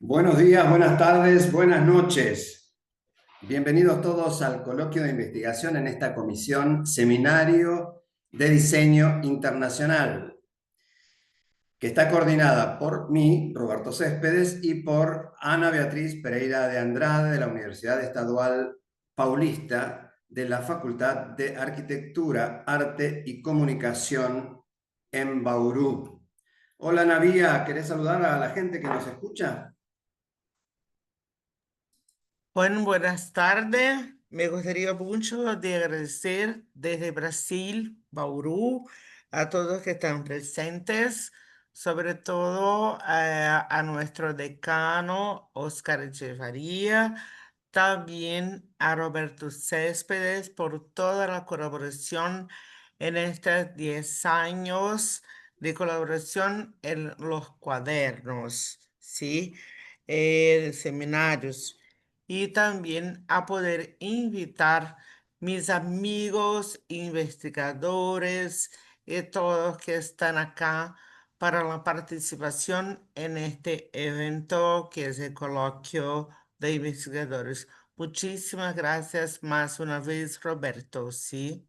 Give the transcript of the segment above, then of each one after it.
Buenos días, buenas tardes, buenas noches. Bienvenidos todos al coloquio de investigación en esta comisión Seminario de Diseño Internacional, que está coordinada por mí, Roberto Céspedes, y por Ana Beatriz Pereira de Andrade de la Universidad Estadual Paulista de la Facultad de Arquitectura, Arte y Comunicación en Bauru. Hola Navía, ¿querés saludar a la gente que nos escucha? Bueno, buenas tardes. Me gustaría mucho de agradecer desde Brasil, Bauru, a todos que están presentes, sobre todo a nuestro decano Oscar Echevarría, también a Roberto Céspedes por toda la colaboración en estos 10 años de colaboración en los cuadernos, ¿sí? Seminarios y también a poder invitar mis amigos investigadores y todos que están acá para la participación en este evento que es el coloquio de investigadores. Muchísimas gracias más una vez, Roberto, ¿sí?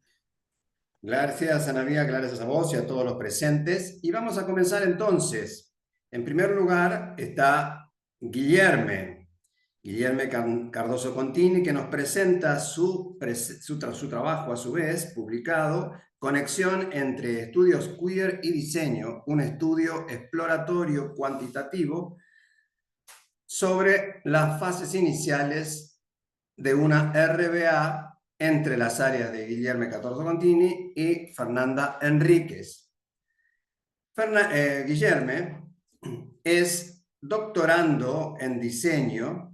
Gracias, Ana María, gracias a vos y a todos los presentes. Y vamos a comenzar entonces. En primer lugar está Guillerme Cardoso Contini, que nos presenta su trabajo a su vez, publicado, Conexión entre estudios queer y diseño, un estudio exploratorio cuantitativo sobre las fases iniciales de una RBA entre las áreas de Guillermo Catorzo Contini y Fernanda Enríquez. Guillermo es doctorando en diseño,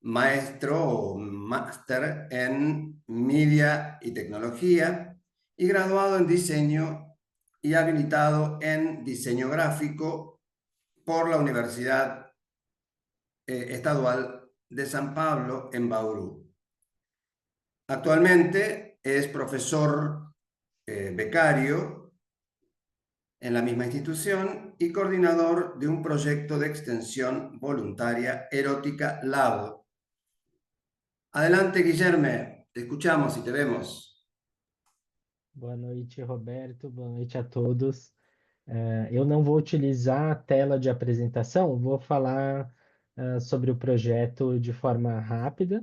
maestro o máster en media y tecnología y graduado en diseño y habilitado en diseño gráfico por la Universidad Estadual de San Pablo en Bauru. Actualmente es profesor becario en la misma institución y coordinador de un proyecto de extensión voluntaria Erótica Lab. Adelante, Guillerme, te escuchamos y te vemos. Boa noite, Roberto. Boa noite a todos. Eu não vou utilizar a tela de apresentação, vou falar, sobre o projeto de forma rápida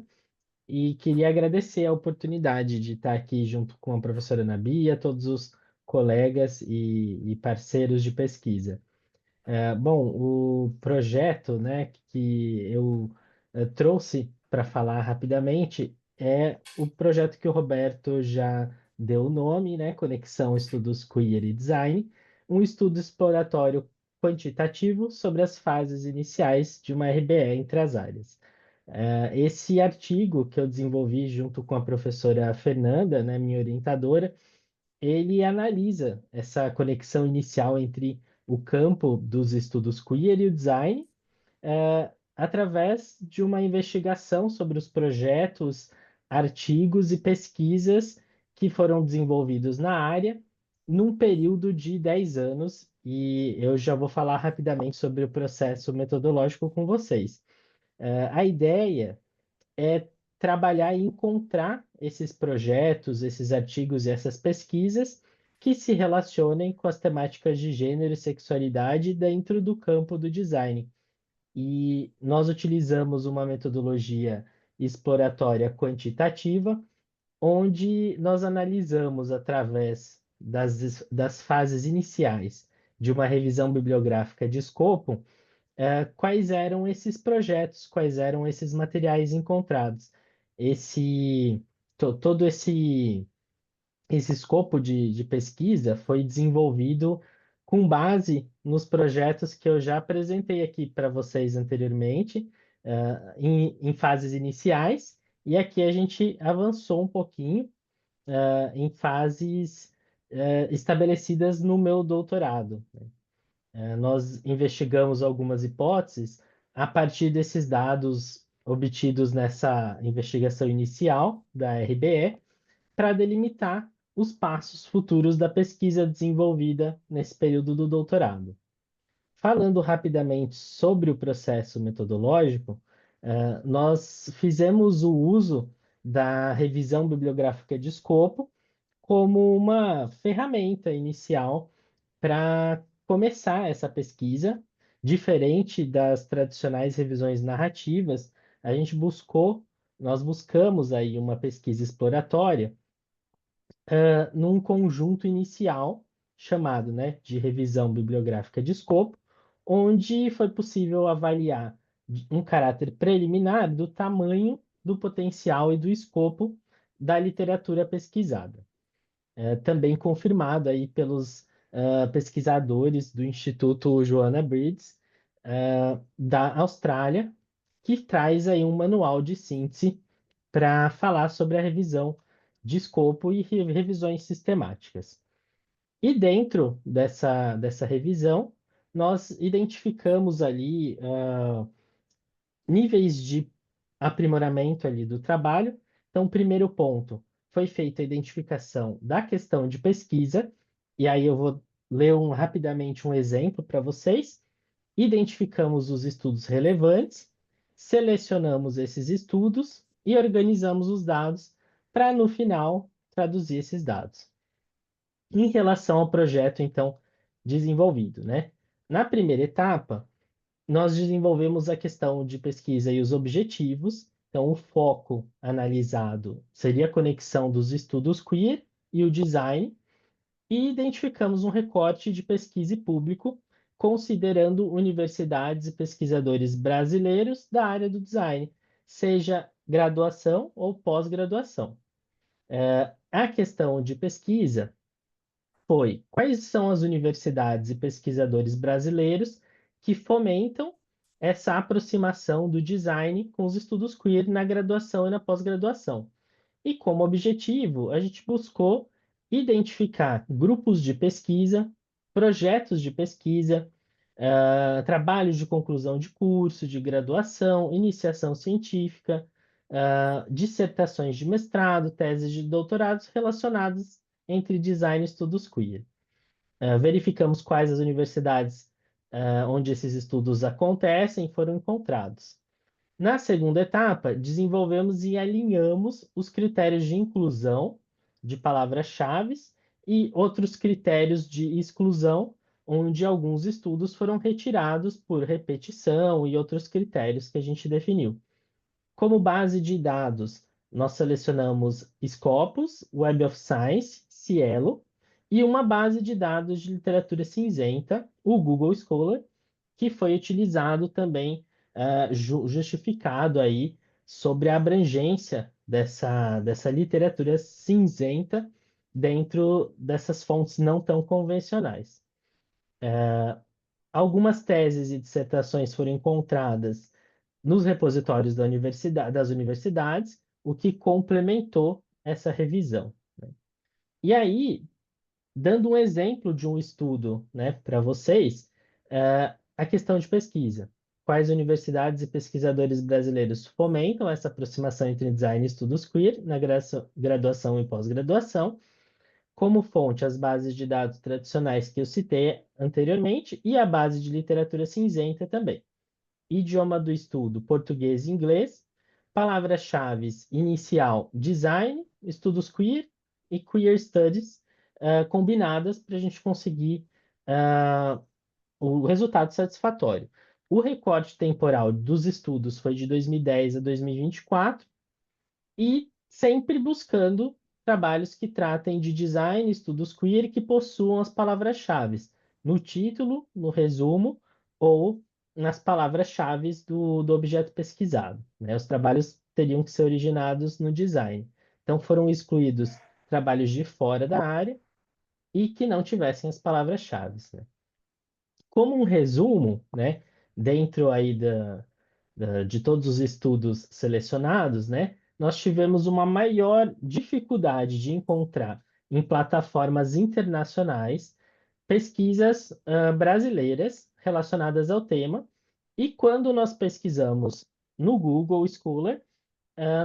e queria agradecer a oportunidade de estar aqui junto com a professora Ana Bia, todos os colegas e parceiros de pesquisa. Bom, o projeto, né, que eu trouxe para falar rapidamente é o projeto que o Roberto já deu o nome, né, Conexão Estudos Queer e Design, um estudo exploratório quantitativo sobre as fases iniciais de uma RBE entre as áreas. Esse artigo que eu desenvolvi junto com a professora Fernanda, né, minha orientadora, ele analisa essa conexão inicial entre o campo dos estudos queer e o design, através de uma investigação sobre os projetos, artigos e pesquisas que foram desenvolvidos na área num período de 10 anos, e eu já vou falar rapidamente sobre o processo metodológico com vocês. A ideia é trabalhar e encontrar esses projetos, esses artigos e essas pesquisas que se relacionem com as temáticas de gênero e sexualidade dentro do campo do design. E nós utilizamos uma metodologia exploratória quantitativa, onde nós analisamos, através das fases iniciais de uma revisão bibliográfica de escopo, quais eram esses projetos, quais eram esses materiais encontrados. Esse, todo esse escopo de pesquisa foi desenvolvido com base nos projetos que eu já apresentei aqui para vocês anteriormente, em fases iniciais, e aqui a gente avançou um pouquinho, em fases, estabelecidas no meu doutorado. Nós investigamos algumas hipóteses a partir desses dados obtidos nessa investigação inicial da RBE, para delimitar os passos futuros da pesquisa desenvolvida nesse período do doutorado. falando rapidamente sobre o processo metodológico, nós fizemos o uso da revisão bibliográfica de escopo como uma ferramenta inicial para começar essa pesquisa. Diferente das tradicionais revisões narrativas, a gente nós buscamos aí uma pesquisa exploratória num conjunto inicial chamado, né, de revisão bibliográfica de escopo, onde foi possível avaliar um caráter preliminar do tamanho, do potencial e do escopo da literatura pesquisada. Também confirmado aí pelos pesquisadores do Instituto Joanna Breeds, da Austrália, que traz aí um manual de síntese para falar sobre a revisão de escopo e revisões sistemáticas. E dentro dessa revisão, nós identificamos ali níveis de aprimoramento ali do trabalho. Então, o primeiro ponto foi feita a identificação da questão de pesquisa, e aí eu vou ler rapidamente um exemplo para vocês. Identificamos os estudos relevantes, selecionamos esses estudos e organizamos os dados para, no final, traduzir esses dados. Em relação ao projeto, então, desenvolvido, né? Na primeira etapa, nós desenvolvemos a questão de pesquisa e os objetivos. Então, o foco analisado seria a conexão dos estudos queer e o design, e identificamos um recorte de pesquisa e público, considerando universidades e pesquisadores brasileiros da área do design, seja graduação ou pós-graduação. A questão de pesquisa foi: quais são as universidades e pesquisadores brasileiros que fomentam essa aproximação do design com os estudos queer na graduação e na pós-graduação? E como objetivo, a gente buscou identificar grupos de pesquisa, projetos de pesquisa, trabalhos de conclusão de curso, de graduação, iniciação científica, dissertações de mestrado, teses de doutorados relacionadas entre design e estudos queer. Verificamos quais as universidades onde esses estudos acontecem e foram encontrados. Na segunda etapa, desenvolvemos e alinhamos os critérios de inclusão de palavras-chave e outros critérios de exclusão, onde alguns estudos foram retirados por repetição e outros critérios que a gente definiu. Como base de dados, nós selecionamos Scopus, Web of Science, Cielo, e uma base de dados de literatura cinzenta, o Google Scholar, que foi utilizado também, justificado aí sobre a abrangência dessa literatura cinzenta dentro dessas fontes não tão convencionais. Algumas teses e dissertações foram encontradas nos repositórios das universidades, o que complementou essa revisão, né? E aí, dando um exemplo de um estudo, né, para vocês, a questão de pesquisa. Quais universidades e pesquisadores brasileiros fomentam essa aproximação entre design e estudos queer na graduação e pós-graduação? Como fonte, as bases de dados tradicionais que eu citei anteriormente e a base de literatura cinzenta também. Idioma do estudo, português e inglês. Palavras-chave inicial, design, estudos queer e queer studies, combinadas para a gente conseguir o resultado satisfatório. O recorte temporal dos estudos foi de 2010 a 2024 e sempre buscando trabalhos que tratem de design, estudos queer e que possuam as palavras-chave no título, no resumo ou nas palavras-chave do objeto pesquisado, né? Os trabalhos teriam que ser originados no design. Então, foram excluídos trabalhos de fora da área e que não tivessem as palavras-chave, né? Como um resumo, né, dentro aí de todos os estudos selecionados, né, nós tivemos uma maior dificuldade de encontrar em plataformas internacionais pesquisas brasileiras relacionadas ao tema, e quando nós pesquisamos no Google Scholar,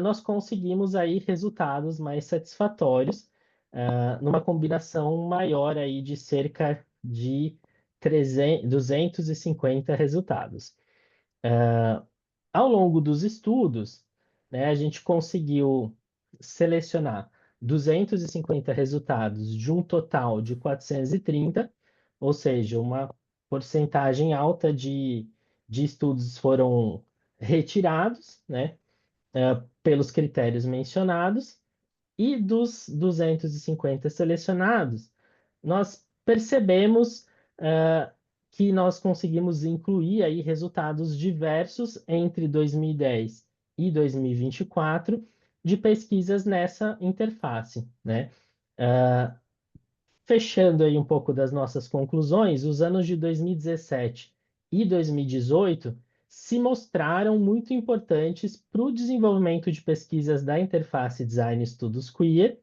nós conseguimos aí resultados mais satisfatórios, numa combinação maior aí de cerca de 250 resultados. Ao longo dos estudos, né, a gente conseguiu selecionar 250 resultados de um total de 430, ou seja, uma porcentagem alta de estudos foram retirados, né, pelos critérios mencionados, e dos 250 selecionados, nós percebemos que nós conseguimos incluir aí resultados diversos entre 2010 e 2024 de pesquisas nessa interface, né? Fechando aí um pouco das nossas conclusões, os anos de 2017 e 2018 se mostraram muito importantes para o desenvolvimento de pesquisas da interface Design Estudos Queer,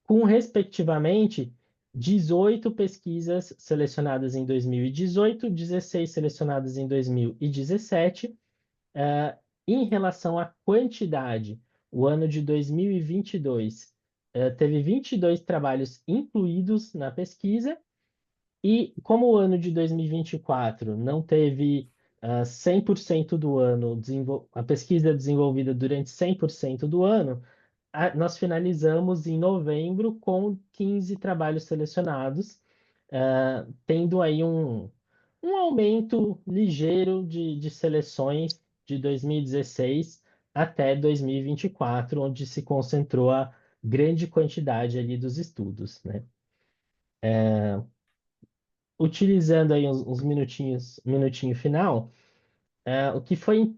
com, respectivamente, 18 pesquisas selecionadas em 2018, 16 selecionadas em 2017. Em relação à quantidade, o ano de 2022 teve 22 trabalhos incluídos na pesquisa, e como o ano de 2024 não teve 100% do ano, a pesquisa desenvolvida durante 100% do ano, nós finalizamos em novembro com 15 trabalhos selecionados, tendo aí um aumento ligeiro de seleções de 2016 até 2024, onde se concentrou a grande quantidade ali dos estudos, né? Utilizando aí uns minutinho final, o que foi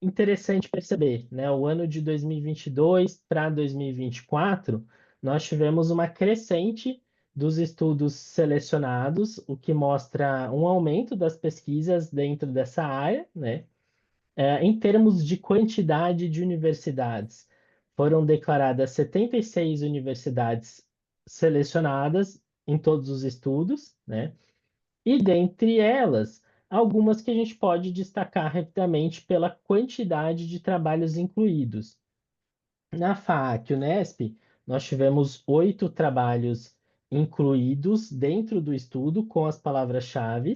interessante perceber, né? O ano de 2022 para 2024, nós tivemos uma crescente dos estudos selecionados, o que mostra um aumento das pesquisas dentro dessa área, né? Em termos de quantidade de universidades, foram declaradas 76 universidades selecionadas em todos os estudos, né? E dentre elas, algumas que a gente pode destacar rapidamente pela quantidade de trabalhos incluídos. Na FAAC Unesp, nós tivemos 8 trabalhos incluídos dentro do estudo com as palavras-chave.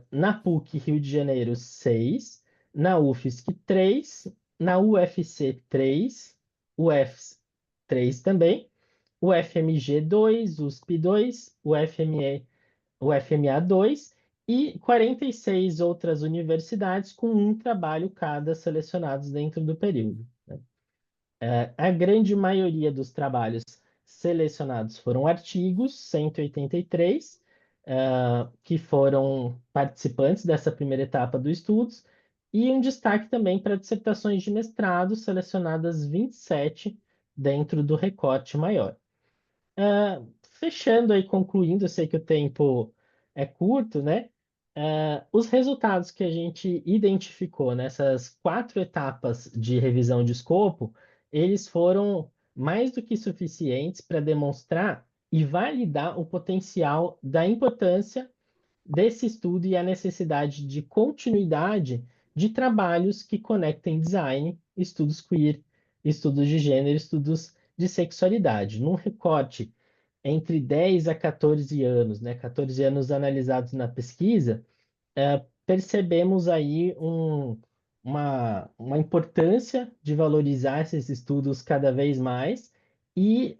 Na PUC Rio de Janeiro, 6. Na UFSC, 3. Na UFC, 3. UFS, 3 também. UFMG, 2. USP, 2. O FMA2 e 46 outras universidades com um trabalho cada selecionados dentro do período, né? A grande maioria dos trabalhos selecionados foram artigos, 183, que foram participantes dessa primeira etapa do estudos, e um destaque também para dissertações de mestrado, selecionadas 27 dentro do recorte maior. Fechando aí, concluindo, eu sei que o tempo é curto, né? Os resultados que a gente identificou nessas 4 etapas de revisão de escopo, eles foram mais do que suficientes para demonstrar e validar o potencial da importância desse estudo e a necessidade de continuidade de trabalhos que conectem design, estudos queer, estudos de gênero, estudos de sexualidade. Num recorte entre 10 a 14 anos, né, 14 anos analisados na pesquisa, percebemos aí uma importância de valorizar esses estudos cada vez mais e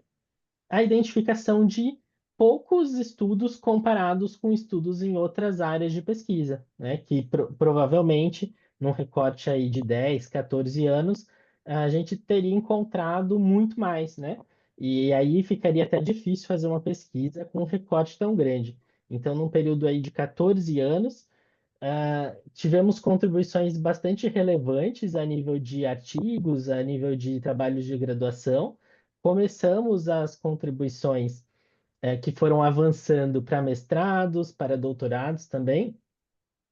a identificação de poucos estudos comparados com estudos em outras áreas de pesquisa, né? Que provavelmente, num recorte aí de 10, 14 anos, a gente teria encontrado muito mais, né? E aí ficaria até difícil fazer uma pesquisa com um recorte tão grande. Então, num período aí de 14 anos, tivemos contribuições bastante relevantes a nível de artigos, a nível de trabalhos de graduação. Começamos as contribuições que foram avançando para mestrados, para doutorados também,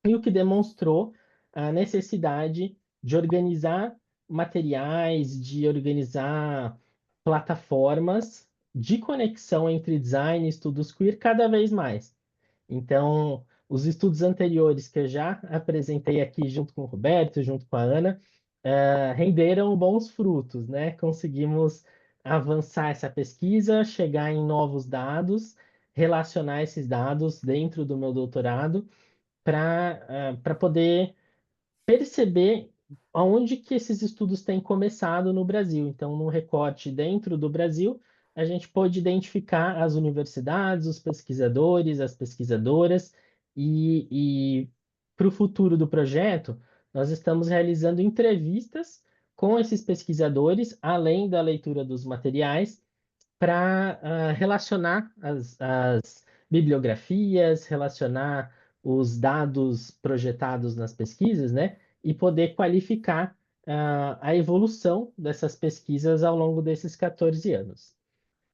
e o que demonstrou a necessidade de organizar materiais, de organizar plataformas de conexão entre design e estudos queer cada vez mais. Então, os estudos anteriores que eu já apresentei aqui junto com o Roberto, junto com a Ana, renderam bons frutos, né? Conseguimos avançar essa pesquisa, chegar em novos dados relacionar esses dados dentro do meu doutorado para poder perceber aonde que esses estudos têm começado no Brasil. Então, no recorte dentro do Brasil, a gente pôde identificar as universidades, os pesquisadores, as pesquisadoras, e para o futuro do projeto, nós estamos realizando entrevistas com esses pesquisadores, além da leitura dos materiais, para relacionar as bibliografias, relacionar os dados projetados nas pesquisas, né? E poder qualificar a evolução dessas pesquisas ao longo desses 14 anos.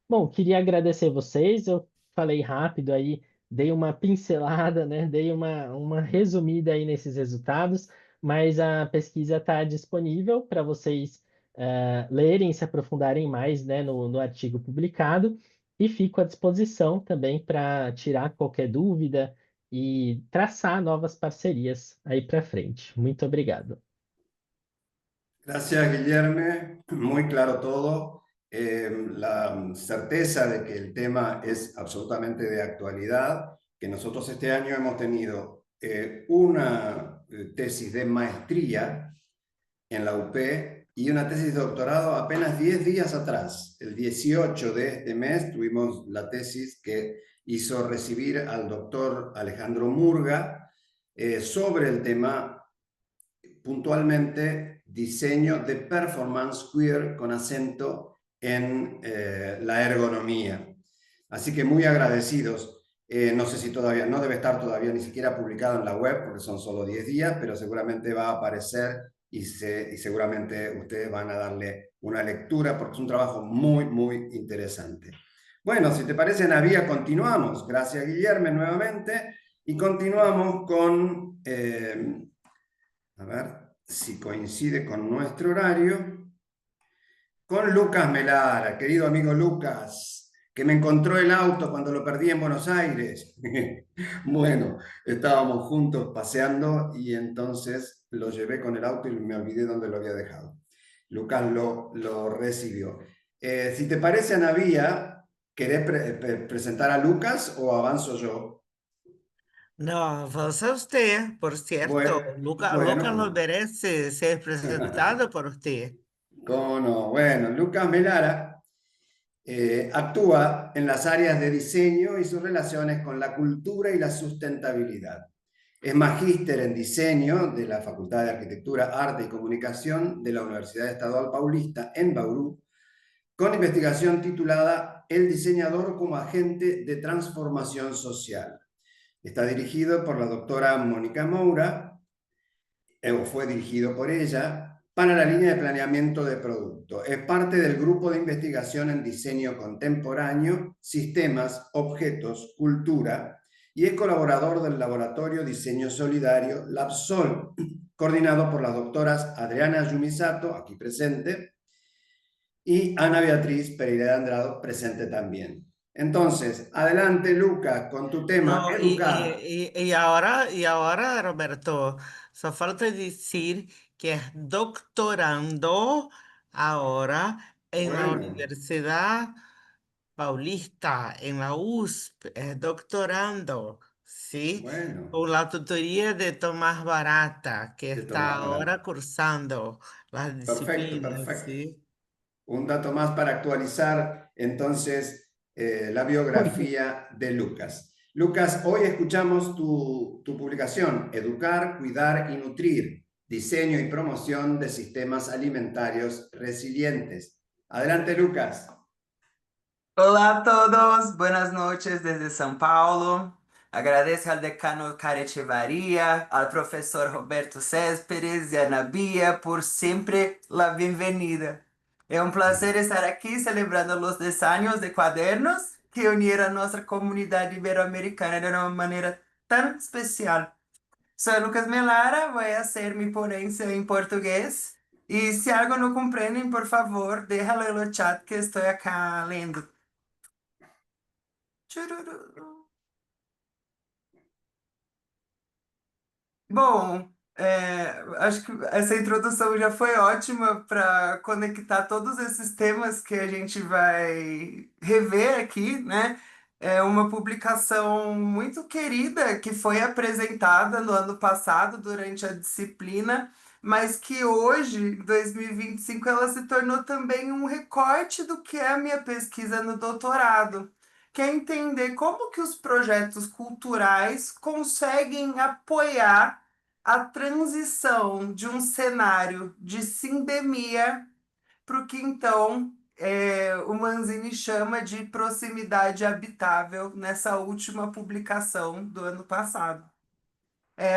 Bom, queria agradecer vocês. Eu falei rápido aí, dei uma pincelada, né? Dei uma resumida aí nesses resultados, mas a pesquisa está disponível para vocês lerem e se aprofundarem mais, né, no artigo publicado. E fico à disposição também para tirar qualquer dúvida e traçar novas parcerias aí para frente. Muito obrigado. Gracias, Guillermo. Muy claro todo. La certeza de que el tema es absolutamente de actualidad, que nosotros este año hemos tenido una tesis de maestría en la UP y una tesis de doctorado apenas 10 días atrás. El 18 de este mes tuvimos la tesis que hizo recibir al doctor Alejandro Murga sobre el tema puntualmente diseño de performance queer con acento en la ergonomía. Así que muy agradecidos. No sé si todavía, no debe estar todavía ni siquiera publicado en la web porque son solo 10 días, pero seguramente va a aparecer y seguramente ustedes van a darle una lectura porque es un trabajo muy, muy interesante. Bueno, si te parece, Navía, continuamos. Gracias, Guillermo, nuevamente. Y continuamos con... a ver si coincide con nuestro horario, con Lucas Melara, querido amigo Lucas, que me encontró el auto cuando lo perdí en Buenos Aires. Bueno, estábamos juntos paseando y entonces lo llevé con el auto y me olvidé dónde lo había dejado. Lucas lo recibió. Si te parece, Anavía, ¿querés presentar a Lucas o avanzo yo? No, avanza usted, por cierto. Lucas no Bueno. merece ser presentado por usted. ¿Cómo no? Bueno, Lucas Melara actúa en las áreas de diseño y sus relaciones con la cultura y la sustentabilidad. Es magíster en diseño de la Facultad de Arquitectura, Arte y Comunicación de la Universidad Estadual Paulista en Bauru, con investigación titulada El diseñador como agente de transformación social. Está dirigido por la doctora Mónica Moura, o fue dirigido por ella, para la línea de planeamiento de producto. Es parte del grupo de investigación en diseño contemporáneo, sistemas, objetos, cultura, y es colaborador del laboratorio Diseño Solidario LabSol, coordinado por las doctoras Adriana Yumisato, aquí presente, y Ana Beatriz Pereira de Andrado, presente también. Entonces, adelante, Lucas, con tu tema, No, educar. y ahora, Roberto, só falta decir que es doctorando ahora en la Bueno, Universidad Paulista, en la USP, es doctorando, ¿sí? bueno, Con la tutoría de Tomás Barata, que de está Tomás ahora Barata. cursando las Perfecto, disciplinas, perfecto. ¿sí? Un dato más para actualizar entonces la Muy bien. biografía de Lucas. Lucas, hoy escuchamos tu publicación, Educar, Cuidar y Nutrir, Diseño y Promoción de Sistemas Alimentarios Resilientes. Adelante, Lucas. Olá a todos, buenas noches desde São Paulo. Agradeço ao decano Carechevaria, ao professor Roberto Céspedes e a Ana Bia por sempre la bienvenida. É um prazer estar aqui celebrando os 10 anos de Quadernos que uniram a nossa comunidade ibero-americana de uma maneira tão especial. Soy Lucas Melara, voy a hacer mi ponencia en portugués y si algo no comprenden, por favor, déjalo en el chat que estoy acá lendo. Chururu. Bom, acho que essa introdução já foi ótima para conectar todos esses temas que a gente vai rever aqui, né? É uma publicação muito querida que foi apresentada no ano passado durante a disciplina, mas que hoje, em 2025, ela se tornou também um recorte do que é a minha pesquisa no doutorado, que é entender como que os projetos culturais conseguem apoiar a transição de um cenário de sindemia para o que então o Manzini chama de proximidade habitável nessa última publicação do ano passado.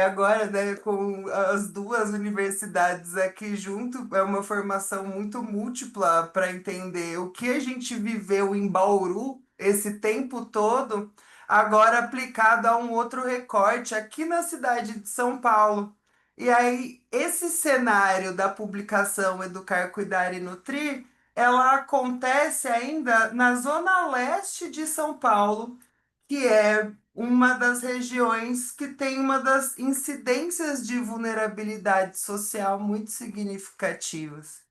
Agora, né, com as duas universidades aqui junto, é uma formação muito múltipla para entender o que a gente viveu em Bauru esse tempo todo, agora aplicado a um outro recorte aqui na cidade de São Paulo. E aí, esse cenário da publicação Educar, Cuidar e Nutrir, ela acontece ainda na zona leste de São Paulo, que é uma das regiões que tem uma das incidências de vulnerabilidade social muito significativas.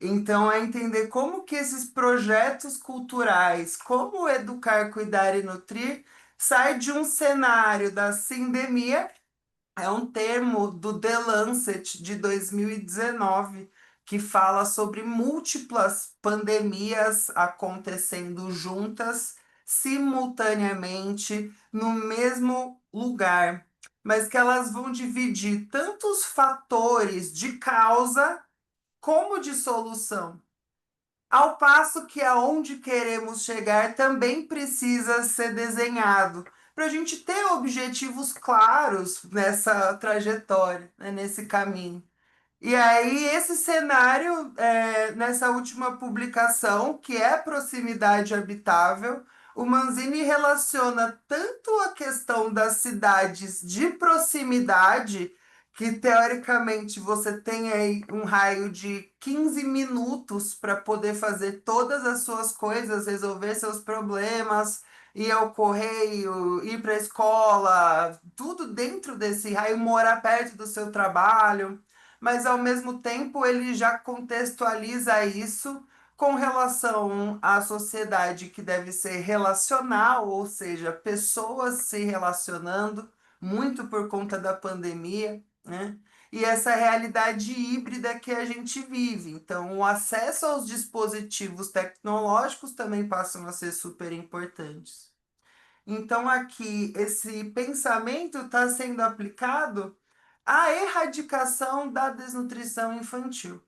Então, é entender como que esses projetos culturais, como educar, cuidar e nutrir, sai de um cenário da sindemia, é um termo do The Lancet de 2019, que fala sobre múltiplas pandemias acontecendo juntas, simultaneamente, no mesmo lugar, mas que elas vão dividir tantos fatores de causa como de solução. Ao passo que aonde queremos chegar também precisa ser desenhado, para a gente ter objetivos claros nessa trajetória, né, nesse caminho. E aí, esse cenário, nessa última publicação, que é Proximidade Habitável, o Manzini relaciona tanto a questão das cidades de proximidade, que teoricamente você tem aí um raio de 15 minutos para poder fazer todas as suas coisas, resolver seus problemas, ir ao correio, ir para a escola, tudo dentro desse raio, morar perto do seu trabalho, mas ao mesmo tempo ele já contextualiza isso com relação à sociedade que deve ser relacional, ou seja, pessoas se relacionando, muito por conta da pandemia, né? E essa realidade híbrida que a gente vive. Então, o acesso aos dispositivos tecnológicos também passam a ser super importantes. Então, aqui, esse pensamento está sendo aplicado à erradicação da desnutrição infantil.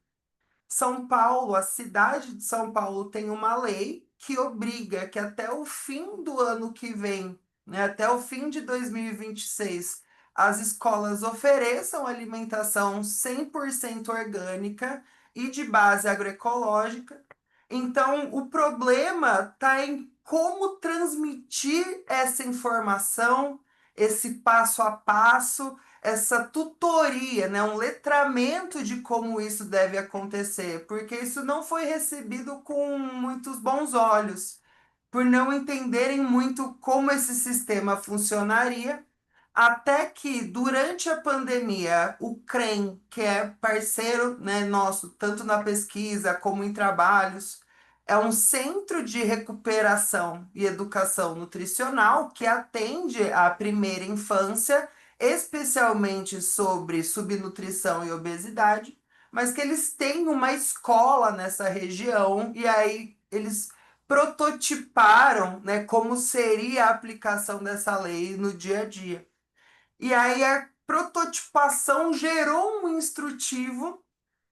São Paulo, a cidade de São Paulo, tem uma lei que obriga que até o fim do ano que vem, né, até o fim de 2026, as escolas ofereçam alimentação 100% orgânica e de base agroecológica. Então, o problema está em como transmitir essa informação, esse passo a passo, essa tutoria, né, um letramento de como isso deve acontecer, porque isso não foi recebido com muitos bons olhos, por não entenderem muito como esse sistema funcionaria, até que durante a pandemia, o CREM, que é parceiro, né, nosso, tanto na pesquisa como em trabalhos, é um centro de recuperação e educação nutricional que atende à primeira infância, especialmente sobre subnutrição e obesidade, mas que eles têm uma escola nessa região e aí eles prototiparam, né, como seria a aplicação dessa lei no dia a dia. E aí a prototipação gerou um instrutivo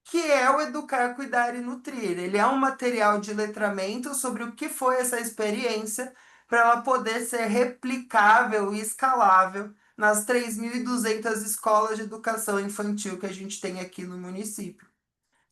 que é o Educar, Cuidar e Nutrir. Ele é um material de letramento sobre o que foi essa experiência para ela poder ser replicável e escalável nas 3.200 escolas de educação infantil que a gente tem aqui no município.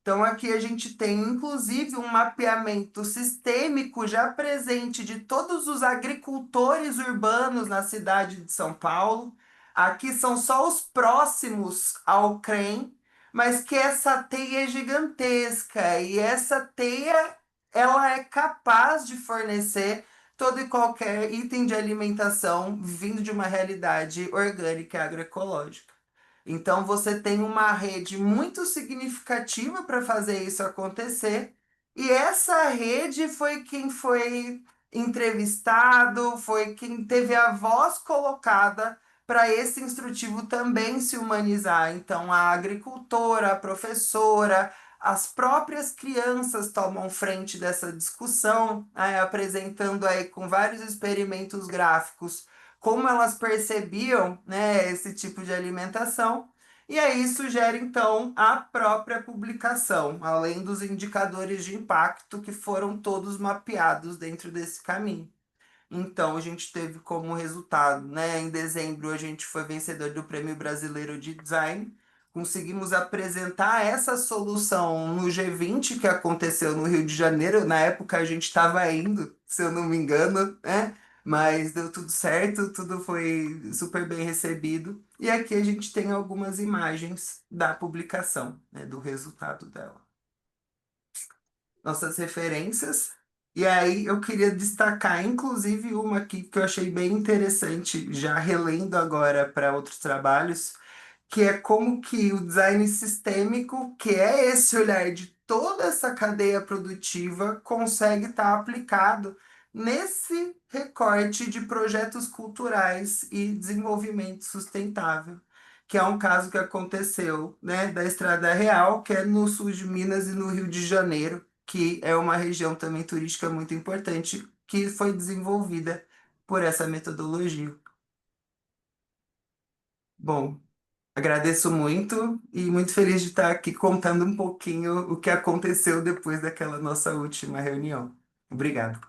Então, aqui a gente tem, inclusive, um mapeamento sistêmico já presente de todos os agricultores urbanos na cidade de São Paulo. Aqui são só os próximos ao CREM, mas que essa teia é gigantesca e essa teia ela é capaz de fornecer todo e qualquer item de alimentação vindo de uma realidade orgânica e agroecológica. Então, você tem uma rede muito significativa para fazer isso acontecer, e essa rede foi quem foi entrevistado, foi quem teve a voz colocada para esse instrutivo também se humanizar. Então, a agricultora, a professora, as próprias crianças tomam frente dessa discussão, apresentando aí com vários experimentos gráficos como elas percebiam, né, esse tipo de alimentação. E aí isso gera, então, a própria publicação, além dos indicadores de impacto que foram todos mapeados dentro desse caminho. Então, a gente teve como resultado, né, em dezembro, a gente foi vencedor do Prêmio Brasileiro de Design. Conseguimos apresentar essa solução no G20 que aconteceu no Rio de Janeiro. Na época, a gente estava indo, se eu não me engano, né? Mas deu tudo certo, tudo foi super bem recebido. E aqui a gente tem algumas imagens da publicação, né, do resultado dela. Nossas referências. E aí eu queria destacar, inclusive, uma aqui que eu achei bem interessante, já relendo agora para outros trabalhos, que é como que o design sistêmico, que é esse olhar de toda essa cadeia produtiva, consegue estar aplicado nesse recorte de projetos culturais e desenvolvimento sustentável, que é um caso que aconteceu, né, da Estrada Real, que é no sul de Minas e no Rio de Janeiro, que é uma região também turística muito importante, que foi desenvolvida por essa metodologia. Bom, agradeço muito e muito feliz de estar aqui contando um pouquinho o que aconteceu depois daquela nossa última reunião. Obrigado.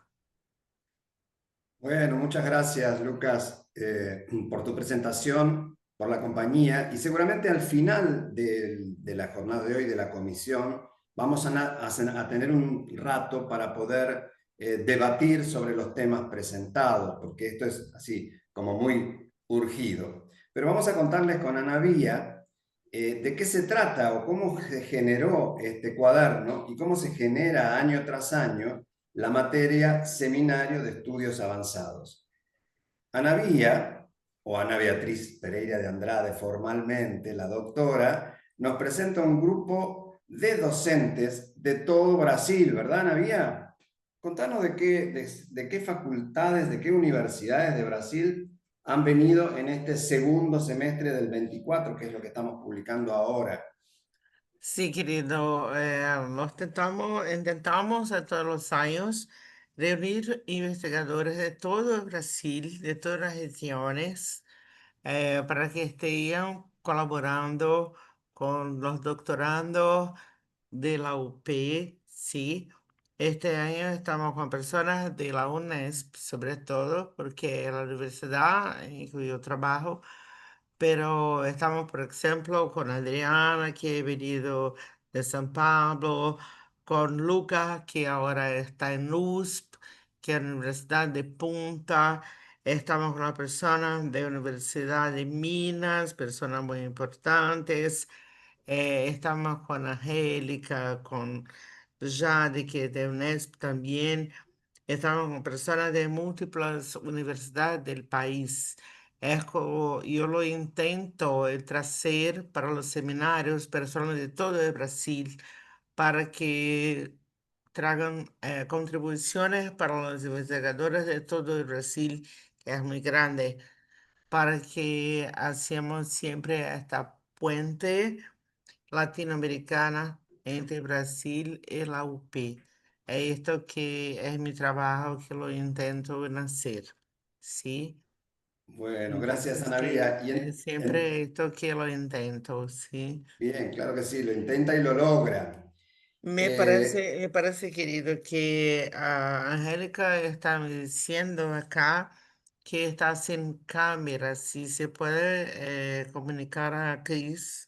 Bueno, muchas gracias, Lucas, por tu presentación, por la compañía. Y seguramente al final de la jornada de hoy de la comisión vamos a tener un rato para poder debatir sobre los temas presentados, porque esto es así como muy urgido. Pero vamos a contarles con Ana Vía de qué se trata o cómo se generó este cuaderno y cómo se genera año tras año la materia Seminario de Estudios Avanzados. Ana Vía, o Ana Beatriz Pereira de Andrade formalmente, la doctora, nos presenta un grupo de docentes de todo Brasil, ¿verdad, Ana Vía? Contanos de qué facultades, de qué universidades de Brasil han venido en este segundo semestre del 24, que es lo que estamos publicando ahora. Sí, querido, intentamos a todos los años reunir investigadores de todo el Brasil, de todas las regiones, para que estén colaborando con los doctorandos de la UP, sí. Este año estamos con personas de la UNESP, sobre todo, porque es la universidad en que yo trabajo, pero estamos, por ejemplo, con Adriana, que ha venido de San Pablo, con Lucas, que ahora está en USP, que es la Universidad de Punta. Estamos con las personas de la Universidad de Minas, personas muy importantes. Estamos con Angélica, con Jade, que es de UNESP también. Estamos con personas de múltiples universidades del país. Es como yo lo intento traer para los seminarios personas de todo el Brasil para que traigan contribuciones para los investigadores de todo el Brasil, que es muy grande, para que hacemos siempre esta puente latinoamericana entre Brasil y la UP. Es esto que es mi trabajo, que lo intento en hacer, ¿sí? Bueno, gracias, Entonces, Ana que Vía. siempre esto que lo intento, ¿sí? Bien, claro que sí, lo intenta y lo logra. Me parece, querido, que Angélica está me diciendo acá que está sin cámara. Si se puede comunicar a Cris.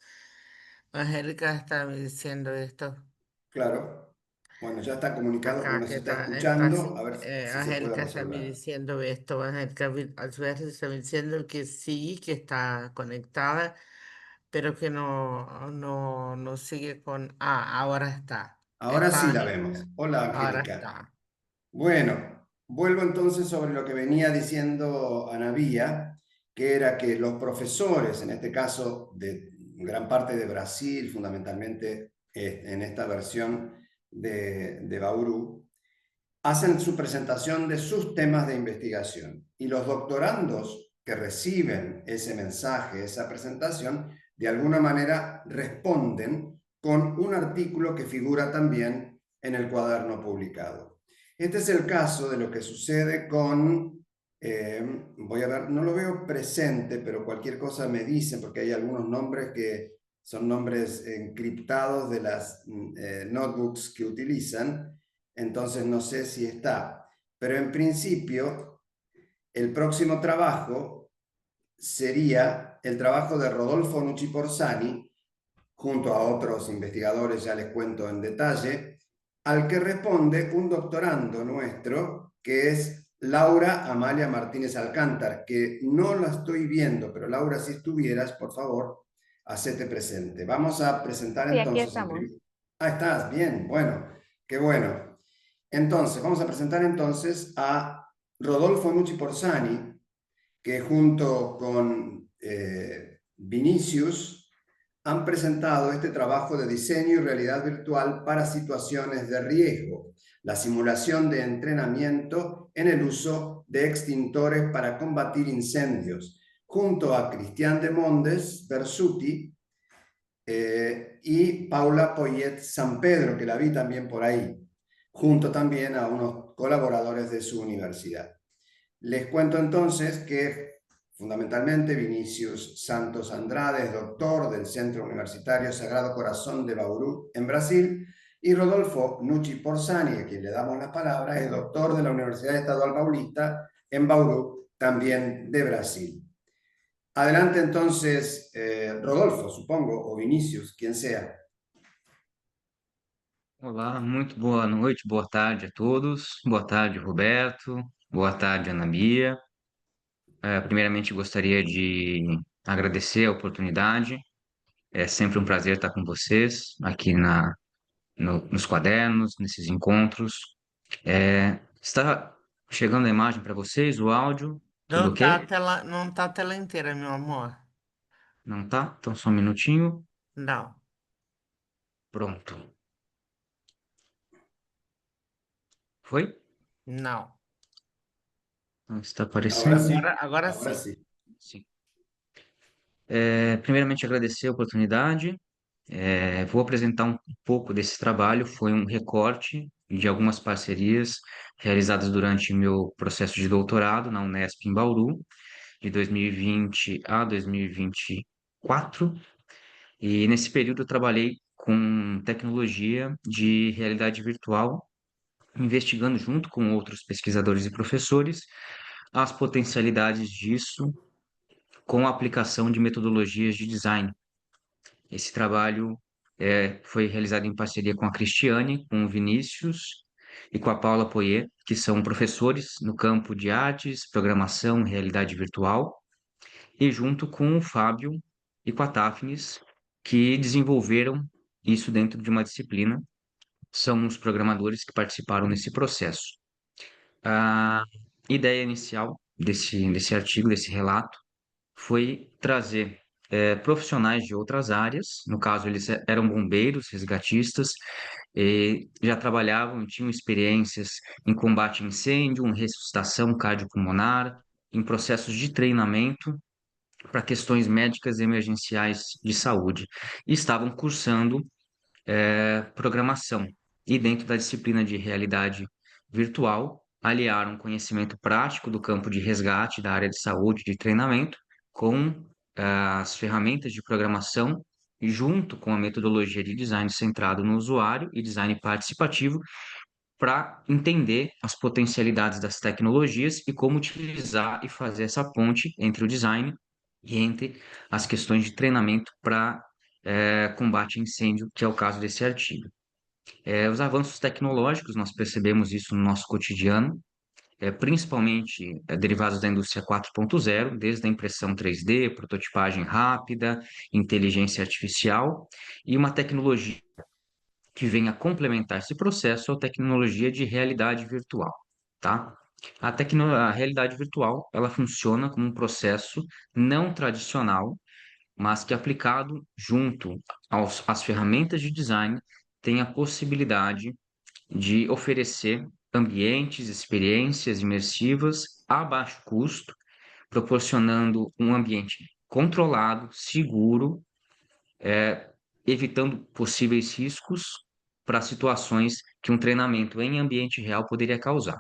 Angélica está me diciendo esto. Claro. Bueno, ya está comunicado, Acá nos que está está escuchando, a ver si se puede Angélica está me resolver. diciendo esto. Angélica a veces está me diciendo que sí, que está conectada, pero que no sigue con... Ah, ahora está. Ahora sí Está, la vemos. Hola, ahora Angélica. está. Bueno, vuelvo entonces sobre lo que venía diciendo Ana Vía, que era que los profesores, en este caso de gran parte de Brasil, fundamentalmente en esta versión de Bauru, hacen su presentación de sus temas de investigación y los doctorandos que reciben ese mensaje, esa presentación, de alguna manera responden con un artículo que figura también en el cuaderno publicado. Este es el caso de lo que sucede con, voy a ver, no lo veo presente, pero cualquier cosa me dicen, porque hay algunos nombres que son nombres encriptados de las notebooks que utilizan, entonces no sé si está. Pero en principio, el próximo trabajo sería el trabajo de Rodolfo Nucci Porzani, junto a otros investigadores, ya les cuento en detalle, al que responde un doctorando nuestro, que es Laura Amalia Martínez Alcántar, que no la estoy viendo, pero Laura, si estuvieras, por favor, hacete presente. Vamos a presentar Sí, aquí entonces... estamos. Ah, estás, bien, bueno, qué bueno. Entonces, vamos a presentar entonces a Rodolfo Nucci Porzani, que junto con Vinicius han presentado este trabajo de diseño y realidad virtual para situaciones de riesgo, la simulación de entrenamiento en el uso de extintores para combatir incendios, junto a Cristian de Mondes Bersuti y Paula Poyet San Pedro, que la vi también por ahí, junto también a unos colaboradores de su universidad. Les cuento entonces que fundamentalmente Vinicius Santos Andrade es doctor del Centro Universitario Sagrado Corazón de Bauru en Brasil, y Rodolfo Nucci Porzani, a quien le damos la palabra, es doctor de la Universidad Estadual Paulista en Bauru, también de Brasil. Adelante entonces, Rodolfo, supongo, o Vinicius, quien sea. Olá, muito boa noite, boa tarde a todos. Boa tarde, Roberto. Boa tarde, Ana Bia. Primeiramente, gostaria de agradecer a oportunidade. É sempre um prazer estar com vocês aqui nos quadernos, nesses encontros. Está chegando a imagem para vocês, o áudio, tudo Não tá ok? não tá a tela inteira, meu amor. Não tá? Então só um minutinho. Não, Pronto. Foi? não. Não está Ahora aparecendo? sí, Agora ahora sim. sí. Sim. Primeiramente, agradecer a oportunidade. Vou apresentar um pouco desse trabalho. Foi um recorte de algumas parcerias realizadas durante meu processo de doutorado na Unesp em Bauru, de 2020 a 2024. E nesse período eu trabalhei com tecnologia de realidade virtual, investigando junto com outros pesquisadores e professores as potencialidades disso com a aplicação de metodologias de design. Esse trabalho foi realizado em parceria com a Cristiane, com o Vinícius e com a Paula Poyer, que são professores no campo de artes, programação, realidade virtual, e junto com o Fábio e com a Tafnis, que desenvolveram isso dentro de uma disciplina. São os programadores que participaram nesse processo. A ideia inicial desse artigo, desse relato, foi trazer profissionais de outras áreas, no caso eles eram bombeiros, resgatistas, e já trabalhavam, tinham experiências em combate a incêndio, em ressuscitação cardiopulmonar, em processos de treinamento para questões médicas emergenciais de saúde, e estavam cursando programação. E dentro da disciplina de realidade virtual, aliaram conhecimento prático do campo de resgate da área de saúde de treinamento com as ferramentas de programação e junto com a metodologia de design centrado no usuário e design participativo para entender as potencialidades das tecnologias e como utilizar e fazer essa ponte entre o design e entre as questões de treinamento para combate a incêndio, que é o caso desse artigo. Os avanços tecnológicos, nós percebemos isso no nosso cotidiano, principalmente derivados da indústria 4.0, desde a impressão 3D, prototipagem rápida, inteligência artificial, e uma tecnologia que vem a complementar esse processo é a tecnologia de realidade virtual, tá? A realidade virtual, ela funciona como um processo não tradicional, mas que aplicado junto às ferramentas de design tem a possibilidade de oferecer ambientes, experiências imersivas a baixo custo, proporcionando um ambiente controlado, seguro, evitando possíveis riscos para situações que um treinamento em ambiente real poderia causar.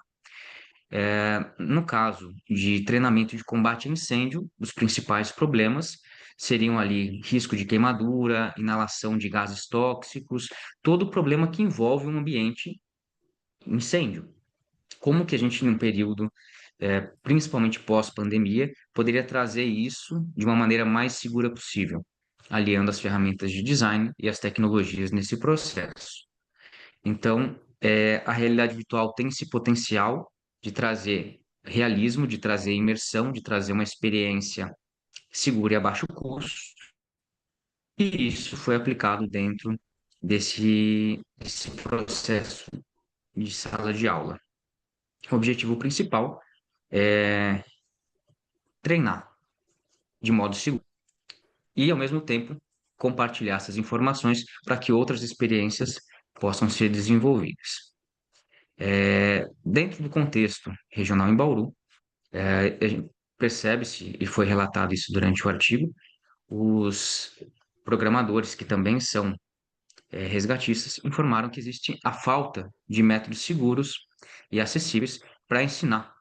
No caso de treinamento de combate a incêndio, os principais problemas seriam ali risco de queimadura, inalação de gases tóxicos, todo o problema que envolve um ambiente incêndio. Como que a gente, em um período, principalmente pós-pandemia, poderia trazer isso de uma maneira mais segura possível, aliando as ferramentas de design e as tecnologias nesse processo. Então, a realidade virtual tem esse potencial de trazer realismo, de trazer imersão, de trazer uma experiência segura e a baixo custo, e isso foi aplicado dentro desse processo de sala de aula. O objetivo principal é treinar de modo seguro e, ao mesmo tempo, compartilhar essas informações para que outras experiências possam ser desenvolvidas. Dentro do contexto regional em Bauru, percebe-se, e foi relatado isso durante o artigo, os programadores, que também são resgatistas, informaram que existe a falta de métodos seguros e acessíveis para ensinar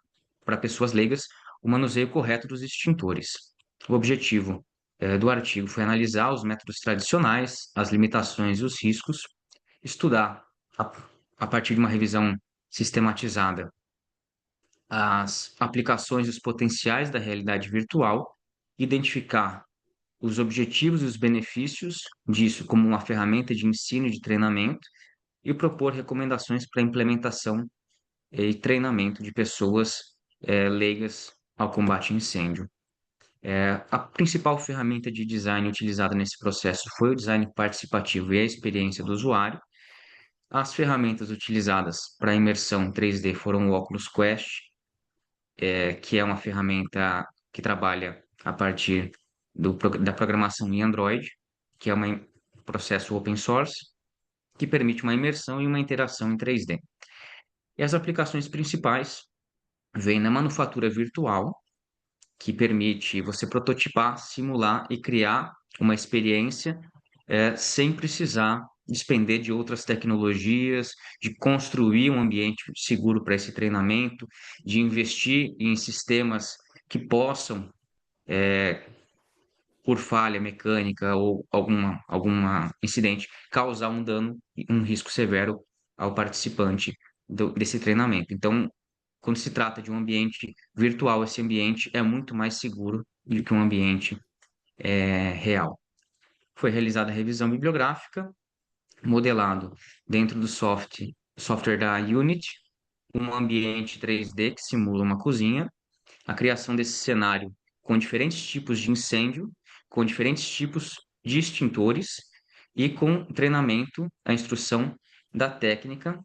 para pessoas leigas o manuseio correto dos extintores. O objetivo do artigo foi analisar os métodos tradicionais, as limitações e os riscos, estudar, a partir de uma revisão sistematizada, as aplicações e os potenciais da realidade virtual, identificar os objetivos e os benefícios disso como uma ferramenta de ensino e de treinamento e propor recomendações para a implementação e treinamento de pessoas leigas ao combate a incêndio. A principal ferramenta de design utilizada nesse processo foi o design participativo e a experiência do usuário. As ferramentas utilizadas para a imersão 3D foram o Oculus Quest, que é uma ferramenta que trabalha a partir da programação em Android, que é um processo open source, que permite uma imersão e uma interação em 3D. E as aplicações principais vêm na manufatura virtual, que permite você prototipar, simular e criar uma experiência sem precisar despender de outras tecnologias, de construir um ambiente seguro para esse treinamento, de investir em sistemas que possam, por falha mecânica ou alguma incidente, causar um dano e um risco severo ao participante desse treinamento. Então, quando se trata de um ambiente virtual, esse ambiente é muito mais seguro do que um ambiente real. Foi realizada a revisão bibliográfica, modelado dentro do software da Unity, um ambiente 3D que simula uma cozinha, a criação desse cenário com diferentes tipos de incêndio, com diferentes tipos de extintores e com treinamento, a instrução da técnica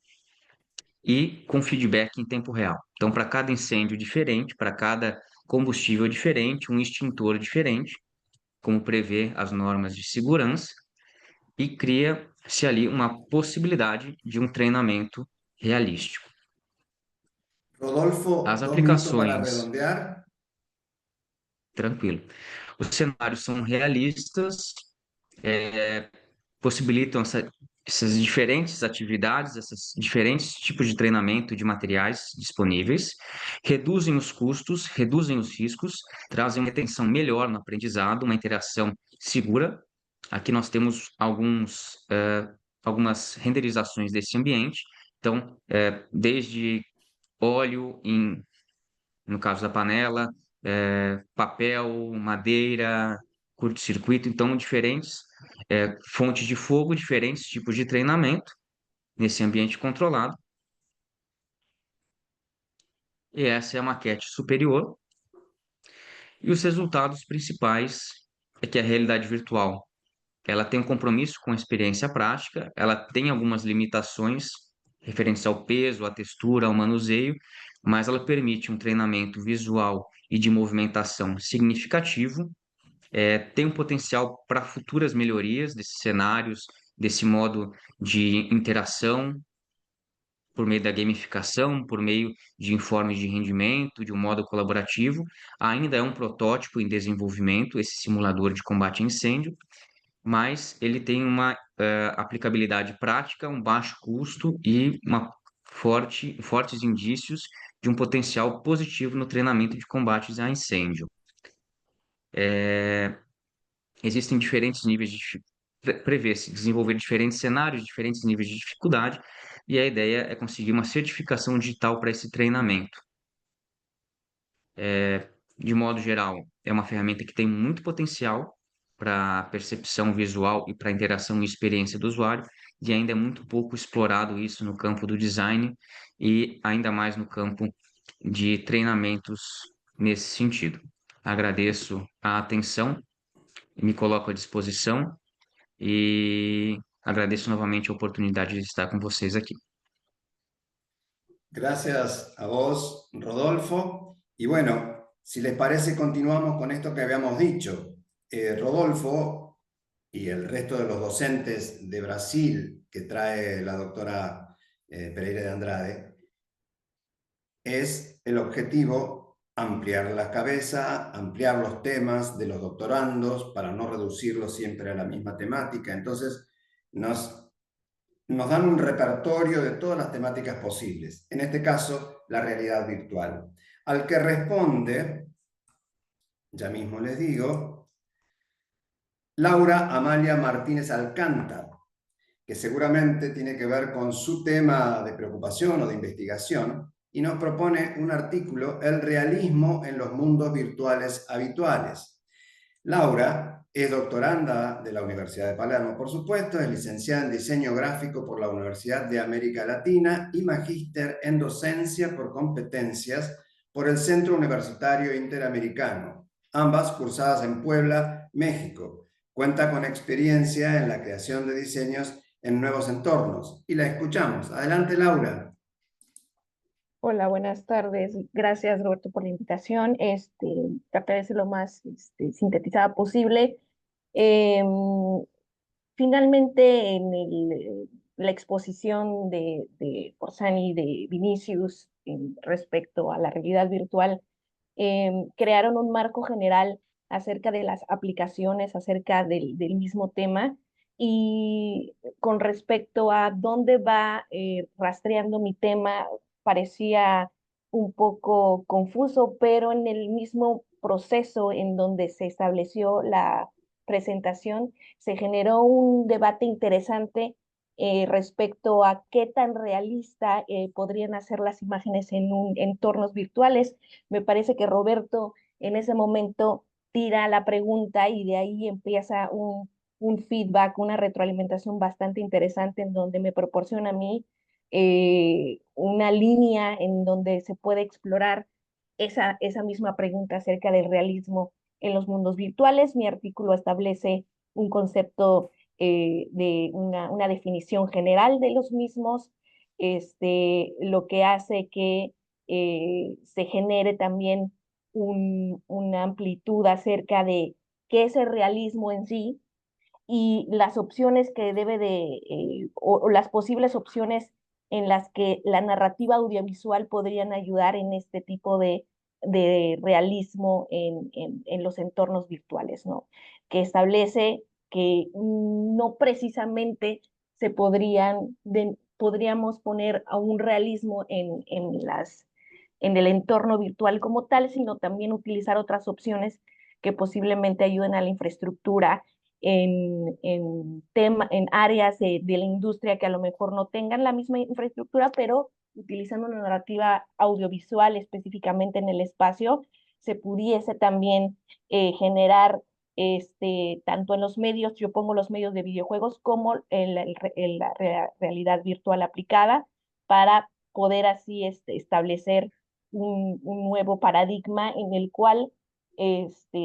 e com feedback em tempo real. Então, para cada incêndio diferente, para cada combustível diferente, um extintor diferente, como prevê as normas de segurança, e cria-se ali uma possibilidade de um treinamento realístico. Rodolfo, As 2 minutos para aplicações, redondear. tranquilo. Os cenários são realistas, possibilitam essas diferentes atividades, esses diferentes tipos de treinamento de materiais disponíveis, reduzem os custos, reduzem os riscos, trazem uma retenção melhor no aprendizado, uma interação segura. Aqui nós temos algumas renderizações desse ambiente. Então, desde óleo no caso da panela, papel, madeira, curto-circuito, então diferentes fontes de fogo, diferentes tipos de treinamento nesse ambiente controlado. E essa é a maquete superior. E os resultados principais é que a realidade virtual ela tem um compromisso com a experiência prática, ela tem algumas limitações referentes ao peso, à textura, ao manuseio, mas ela permite um treinamento visual e de movimentação significativo, tem um potencial para futuras melhorias desses cenários, desse modo de interação, por meio da gamificação, por meio de informes de rendimento, de um modo colaborativo. Ainda é um protótipo em desenvolvimento, esse simulador de combate a incêndio, mas ele tem uma aplicabilidade prática, um baixo custo e fortes indícios de um potencial positivo no treinamento de combates a incêndio. Existem diferentes níveis de prevê-se desenvolver diferentes cenários, diferentes níveis de dificuldade, e a ideia é conseguir uma certificação digital para esse treinamento. De modo geral, é uma ferramenta que tem muito potencial para percepção visual e para interação e experiência do usuário, e ainda é muito pouco explorado isso no campo do design e ainda mais no campo de treinamentos nesse sentido. Agradeço a atenção, me coloco à disposição e agradeço novamente a oportunidade de estar com vocês aqui. Gracias a vos, Rodolfo. Y bueno, si les parece, continuamos con esto que habíamos dicho. Rodolfo y el resto de los docentes de Brasil que trae la doctora Pereira de Andrade, es el objetivo ampliar la cabeza, ampliar los temas de los doctorandos para no reducirlos siempre a la misma temática. Entonces, nos dan un repertorio de todas las temáticas posibles, en este caso, la realidad virtual. Al que responde, ya mismo les digo, Laura Amalia Martínez Alcántara, que seguramente tiene que ver con su tema de preocupación o de investigación, y nos propone un artículo, El realismo en los mundos virtuales habituales. Laura es doctoranda de la Universidad de Palermo, por supuesto, es licenciada en Diseño Gráfico por la Universidad de América Latina y magíster en Docencia por Competencias por el Centro Universitario Interamericano, ambas cursadas en Puebla, México. Cuenta con experiencia en la creación de diseños en nuevos entornos. Y la escuchamos. Adelante, Laura. Hola, buenas tardes. Gracias, Roberto, por la invitación. Trataré de ser lo más sintetizada posible. Finalmente, la exposición de Corsani y de Vinicius respecto a la realidad virtual, crearon un marco general acerca de las aplicaciones, acerca del mismo tema, y con respecto a dónde va rastreando mi tema, parecía un poco confuso, pero en el mismo proceso en donde se estableció la presentación, se generó un debate interesante respecto a qué tan realista podrían hacer las imágenes en entornos virtuales. Me parece que Roberto en ese momento tira la pregunta y de ahí empieza un feedback, una retroalimentación bastante interesante en donde me proporciona a mí una línea en donde se puede explorar esa misma pregunta acerca del realismo en los mundos virtuales. Mi artículo establece un concepto de una definición general de los mismos, lo que hace que se genere también una amplitud acerca de qué es el realismo en sí y las opciones que o las posibles opciones en las que la narrativa audiovisual podrían ayudar en este tipo de realismo en los entornos virtuales, ¿no? Que establece que no precisamente podríamos poner a un realismo en el entorno virtual como tal, sino también utilizar otras opciones que posiblemente ayuden a la infraestructura en áreas de la industria que a lo mejor no tengan la misma infraestructura, pero utilizando una narrativa audiovisual específicamente en el espacio, se pudiese también generar tanto en los medios, yo pongo los medios de videojuegos, como en la realidad virtual aplicada, para poder así establecer un nuevo paradigma en el cual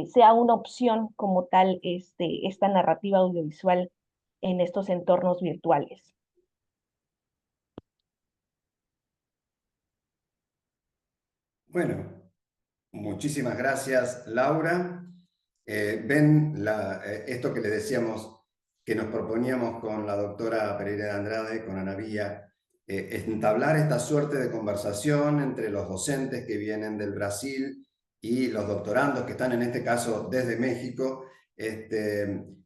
sea una opción como tal esta narrativa audiovisual en estos entornos virtuales. Bueno, muchísimas gracias, Laura. Ven esto que le decíamos, que nos proponíamos con la doctora Pereira de Andrade, con Ana Vía, entablar esta suerte de conversación entre los docentes que vienen del Brasil y los doctorandos que están en este caso desde México,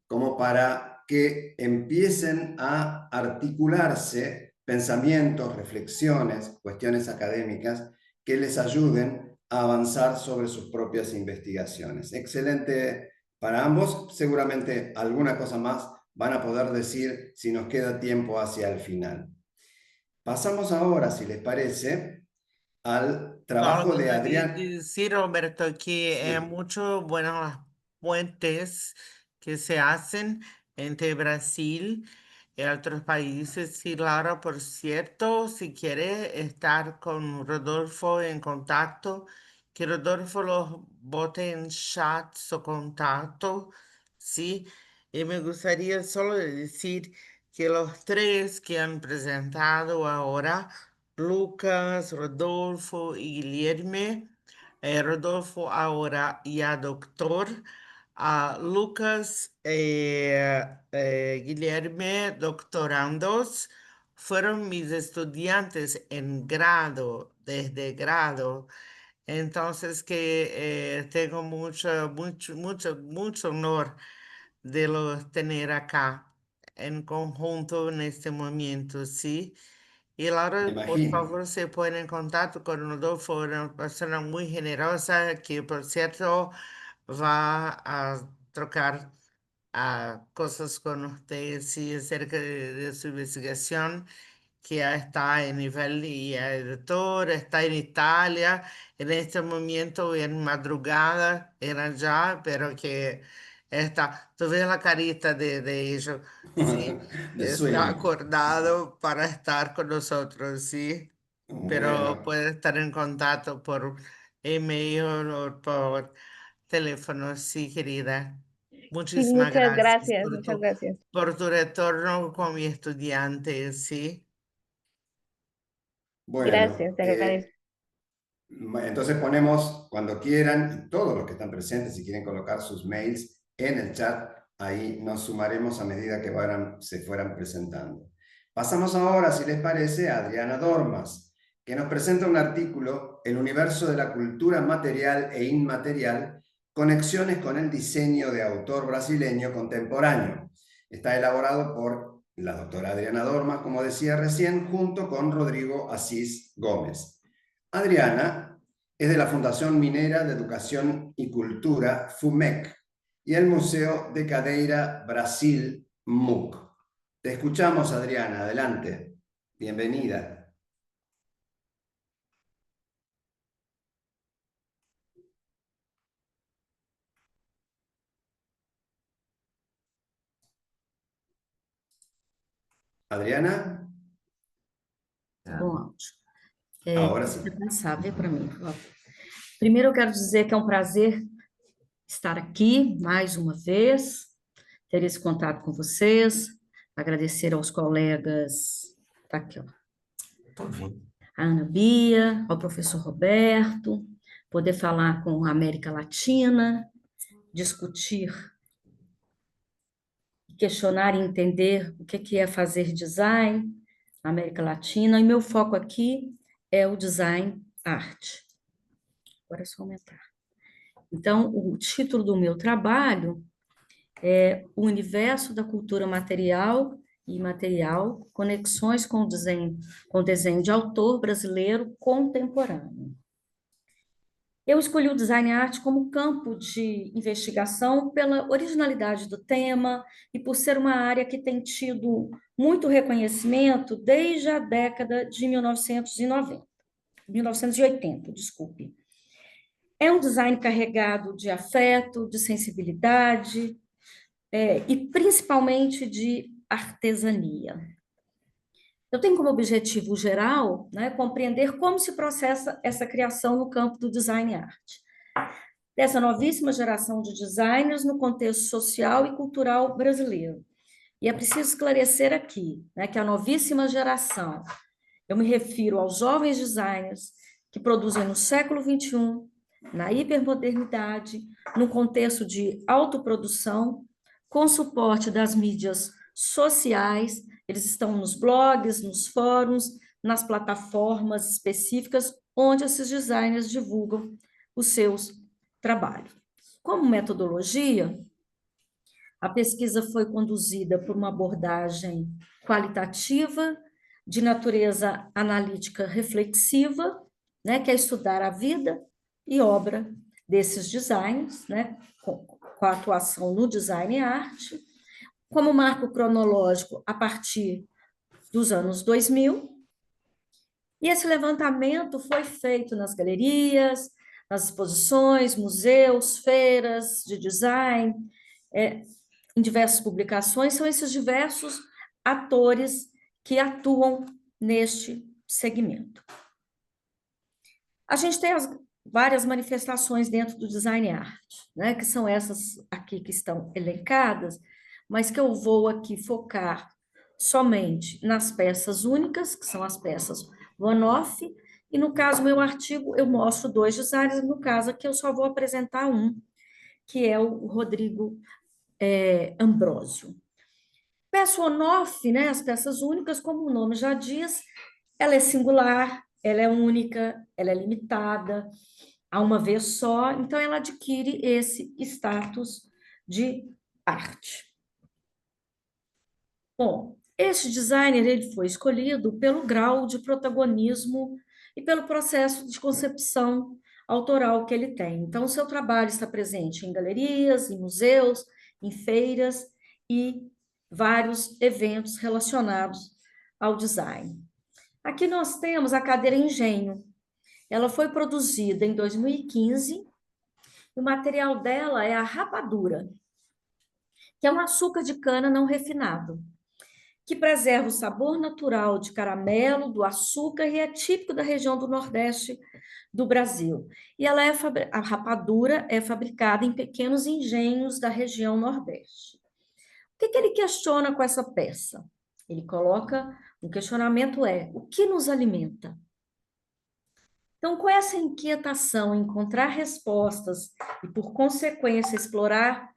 como para que empiecen a articularse pensamientos, reflexiones, cuestiones académicas que les ayuden a avanzar sobre sus propias investigaciones. Excelente para ambos. Seguramente alguna cosa más van a poder decir si nos queda tiempo hacia el final. Pasamos ahora, si les parece, al trabajo de Adrián. Sí, Roberto, que Sí. es mucho bueno las puentes que se hacen entre Brasil y otros países. Sí, Laura, por cierto, si quiere estar con Rodolfo en contacto, que Rodolfo los bote en chat su contacto, ¿sí? Y me gustaría solo decir que los tres que han presentado ahora, Lucas, Rodolfo y Guilherme. Rodolfo ahora ya doctor. Lucas, Guilherme, doctorandos, fueron mis estudiantes en grado, desde grado. Entonces que tengo mucho honor de los tener acá en conjunto en este momento, ¿sí? Y Me Laura, por imagino. favor, se pone en contacto con Rodolfo, una persona muy generosa que, por cierto, va a trocar cosas con usted, sí, acerca de su investigación, que ya está en nivel de editor, está en Italia, en este momento en madrugada, en allá, pero que está, tú ves la carita de ellos, sí, De está sueño. acordado para estar con nosotros, sí, pero Bueno, puede estar en contacto por email o por teléfono, sí, querida. Sí, Muchísimas gracias muchas gracias. por tu retorno con mi estudiante, ¿sí? bueno. Gracias, te agradezco. Entonces ponemos cuando quieran, y todos los que están presentes, si quieren colocar sus mails en el chat, ahí nos sumaremos a medida que se fueran presentando. Pasamos ahora, si les parece, a Adriana Dormas, que nos presenta un artículo, El universo de la cultura material e inmaterial, conexiones con el diseño de autor brasileño contemporáneo. Está elaborado por la doctora Adriana Dormas, como decía recién, junto con Rodrigo Asís Gómez. Adriana es de la Fundación Minera de Educación y Cultura, FUMEC, y el Museo de Cadeira, Brasil, MUC. Te escuchamos, Adriana, adelante. Bienvenida. Adriana, Bom áudio. ahora sí. Você passar, vê para mim, por favor. Primeiro, eu quero dizer que é um prazer estar aqui mais uma vez, ter esse contato com vocês, agradecer aos colegas, tá aqui, ó, a Ana Bia, ao professor Roberto, poder falar com a América Latina, discutir, questionar e entender o que é fazer design na América Latina, e meu foco aqui é o design arte. Agora é só aumentar. Então, o título do meu trabalho é O Universo da Cultura Material e Imaterial, Conexões com o desenho de autor brasileiro contemporâneo. Eu escolhi o design arte como campo de investigação pela originalidade do tema e por ser uma área que tem tido muito reconhecimento desde a década de 1980, desculpe. É um design carregado de afeto, de sensibilidade e principalmente de artesania. Eu tenho como objetivo geral, né, compreender como se processa essa criação no campo do design arte. Dessa novíssima geração de designers no contexto social e cultural brasileiro. E é preciso esclarecer aqui, né, que a novíssima geração, eu me refiro aos jovens designers que produzem no século XXI, na hipermodernidade, no contexto de autoprodução, com suporte das mídias sociais, eles estão nos blogs, nos fóruns, nas plataformas específicas onde esses designers divulgam os seus trabalhos. Como metodologia, a pesquisa foi conduzida por uma abordagem qualitativa, de natureza analítica reflexiva, né, que é estudar a vida e obra desses designers, né, com a atuação no design e arte, como marco cronológico a partir dos anos 2000. E esse levantamento foi feito nas galerias, nas exposições, museus, feiras de design, em diversas publicações. São esses diversos atores que atuam neste segmento. A gente tem várias manifestações dentro do design art, né, que são essas aqui que estão elencadas, mas que eu vou aqui focar somente nas peças únicas, que são as peças one-off, e no caso, meu artigo, eu mostro 2 designers, no caso aqui eu só vou apresentar um, que é o Rodrigo Ambrósio. Peça on-off, né, as peças únicas, como o nome já diz, ela é singular, ela é única, ela é limitada a uma vez só, então ela adquire esse status de arte. Bom, este designer ele foi escolhido pelo grau de protagonismo e pelo processo de concepção autoral que ele tem. Então, o seu trabalho está presente em galerias, em museus, em feiras e vários eventos relacionados ao design. Aqui nós temos a cadeira Engenho. Ela foi produzida em 2015. O material dela é a rapadura, que é um açúcar de cana não refinado, que preserva o sabor natural de caramelo, do açúcar e é típico da região do Nordeste do Brasil. E ela a rapadura é fabricada em pequenos engenhos da região Nordeste. O que ele questiona com essa peça? Ele coloca, o questionamento o que nos alimenta? Então, com essa inquietação em encontrar respostas e, por consequência, explorar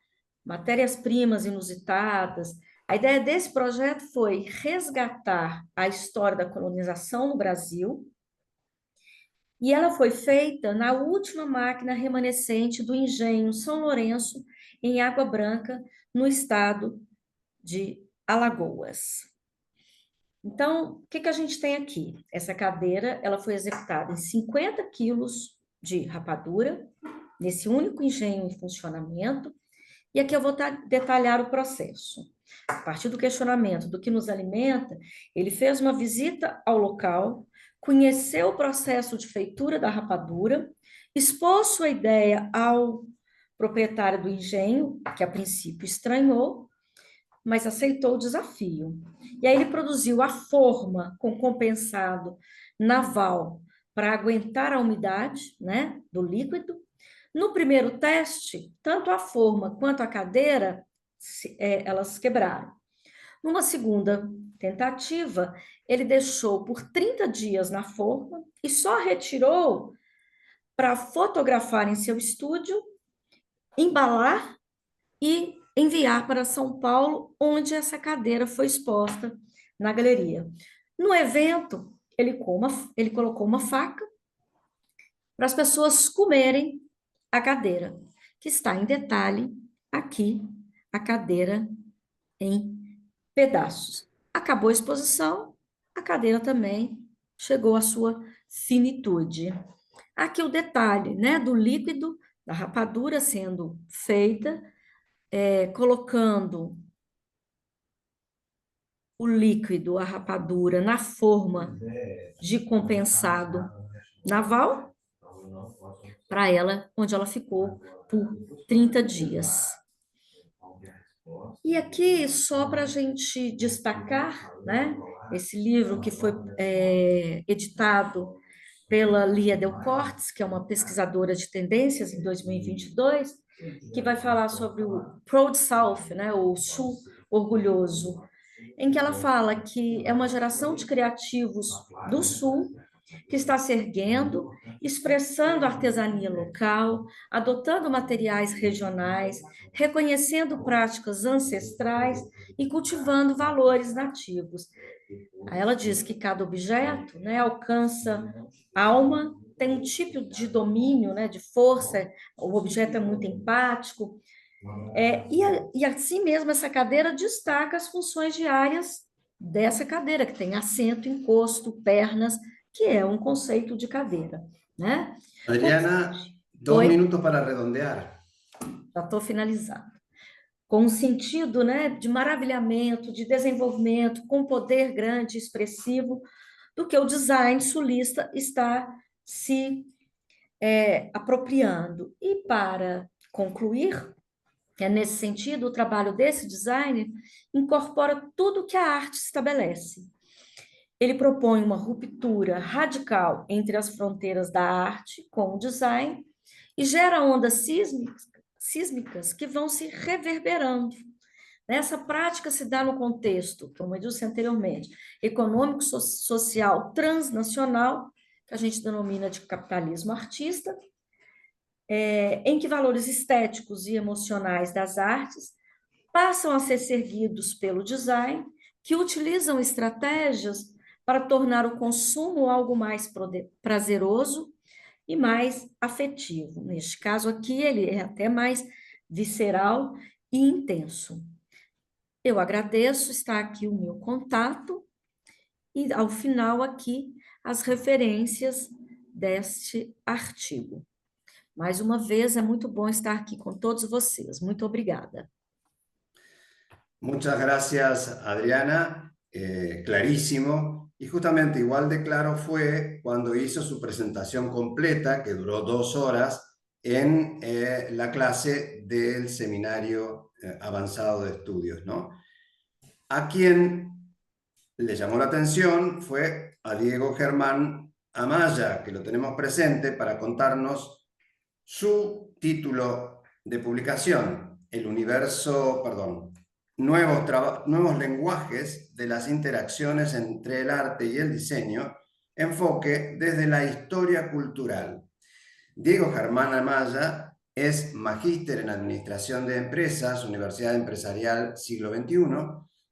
matérias-primas inusitadas, a ideia desse projeto foi resgatar a história da colonização no Brasil, e ela foi feita na última máquina remanescente do engenho São Lourenço, em Água Branca, no estado de Alagoas. Então, o que a gente tem aqui? Essa cadeira, ela foi executada em 50 quilos de rapadura, nesse único engenho em funcionamento, e aqui eu vou detalhar o processo. A partir do questionamento do que nos alimenta, ele fez uma visita ao local, conheceu o processo de feitura da rapadura, expôs sua ideia ao proprietário do engenho, que a princípio estranhou, mas aceitou o desafio. E aí ele produziu a forma com compensado naval para aguentar a umidade, né, do líquido. No primeiro teste, tanto a forma quanto a cadeira, elas quebraram. Numa segunda tentativa, ele deixou por 30 dias na forma e só retirou para fotografar em seu estúdio, embalar e enviar para São Paulo, onde essa cadeira foi exposta na galeria. No evento, ele colocou uma faca para as pessoas comerem a cadeira, que está em detalhe aqui, a cadeira em pedaços. Acabou a exposição, a cadeira também chegou à sua finitude. Aqui o detalhe, né, do líquido, da rapadura sendo feita, colocando o líquido, a rapadura, na forma de compensado naval, para ela, onde ela ficou por 30 dias. E aqui, só para a gente destacar, né, esse livro que foi editado pela Lia Delcortes, que é uma pesquisadora de tendências em 2022, que vai falar sobre o Proud South, né, o Sul orgulhoso, em que ela fala que é uma geração de criativos do Sul que está se erguendo, expressando a artesania local, adotando materiais regionais, reconhecendo práticas ancestrais e cultivando valores nativos. Aí ela diz que cada objeto, né, alcança alma, tem um tipo de domínio, né, de força, o objeto é muito empático, e assim mesmo essa cadeira destaca as funções diárias dessa cadeira, que tem assento, encosto, pernas, que é um conceito de cadeira, né? Adriana, 2 Oi, minutos para redondear. já estou finalizando. Com um sentido, né, de maravilhamento, de desenvolvimento, com poder grande, expressivo, do que o design sulista está se apropriando. E para concluir, nesse sentido, o trabalho desse designer incorpora tudo que a arte estabelece. Ele propõe uma ruptura radical entre as fronteiras da arte com o design e gera ondas sísmicas que vão se reverberando. Essa prática se dá no contexto, como eu disse anteriormente, econômico, social, transnacional, que a gente denomina de capitalismo artista, em que valores estéticos e emocionais das artes passam a ser seguidos pelo design, que utilizam estratégias para tornar o consumo algo mais prazeroso e mais afetivo. Neste caso aqui, ele é até mais visceral e intenso. Eu agradeço, está aqui o meu contato e, ao final, aqui as referências deste artigo. Mais uma vez, é muito bom estar aqui com todos vocês. Muito obrigada. Muchas gracias, Adriana. Clarísimo. Y justamente igual de claro fue cuando hizo su presentación completa, que duró 2 horas, en la clase del seminario avanzado de estudios, ¿no? A quien le llamó la atención fue a Diego Germán Amaya, que lo tenemos presente para contarnos su título de publicación, Nuevos lenguajes de las interacciones entre el arte y el diseño, enfoque desde la historia cultural. Diego Germán Amaya es magíster en Administración de Empresas, Universidad Empresarial Siglo XXI,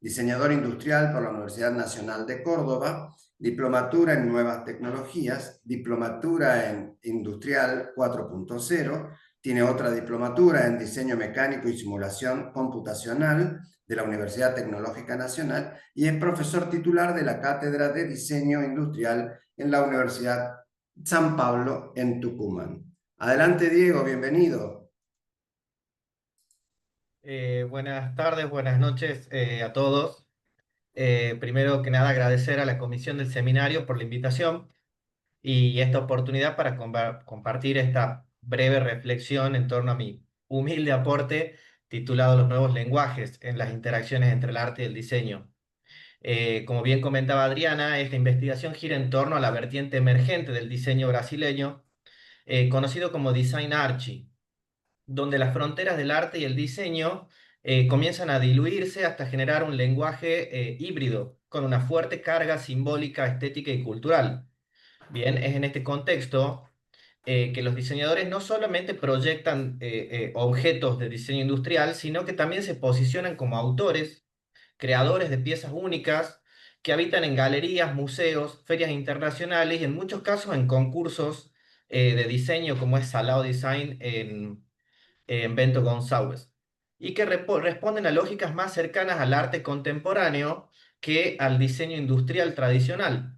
diseñador industrial por la Universidad Nacional de Córdoba, diplomatura en Nuevas Tecnologías, diplomatura en Industrial 4.0, tiene otra diplomatura en Diseño Mecánico y Simulación Computacional de la Universidad Tecnológica Nacional y es profesor titular de la Cátedra de Diseño Industrial en la Universidad San Pablo en Tucumán. Adelante, Diego, bienvenido. Buenas tardes, buenas noches a todos. Primero que nada, agradecer a la comisión del seminario por la invitación y esta oportunidad para compartir esta breve reflexión en torno a mi humilde aporte titulado Los nuevos lenguajes en las interacciones entre el arte y el diseño. Como bien comentaba Adriana, esta investigación gira en torno a la vertiente emergente del diseño brasileño, conocido como Design Archi, donde las fronteras del arte y el diseño comienzan a diluirse hasta generar un lenguaje híbrido, con una fuerte carga simbólica, estética y cultural. Bien, es en este contexto que los diseñadores no solamente proyectan objetos de diseño industrial, sino que también se posicionan como autores, creadores de piezas únicas, que habitan en galerías, museos, ferias internacionales y en muchos casos en concursos de diseño como es Salao Design en Bento Gonçalves, y que responden a lógicas más cercanas al arte contemporáneo que al diseño industrial tradicional.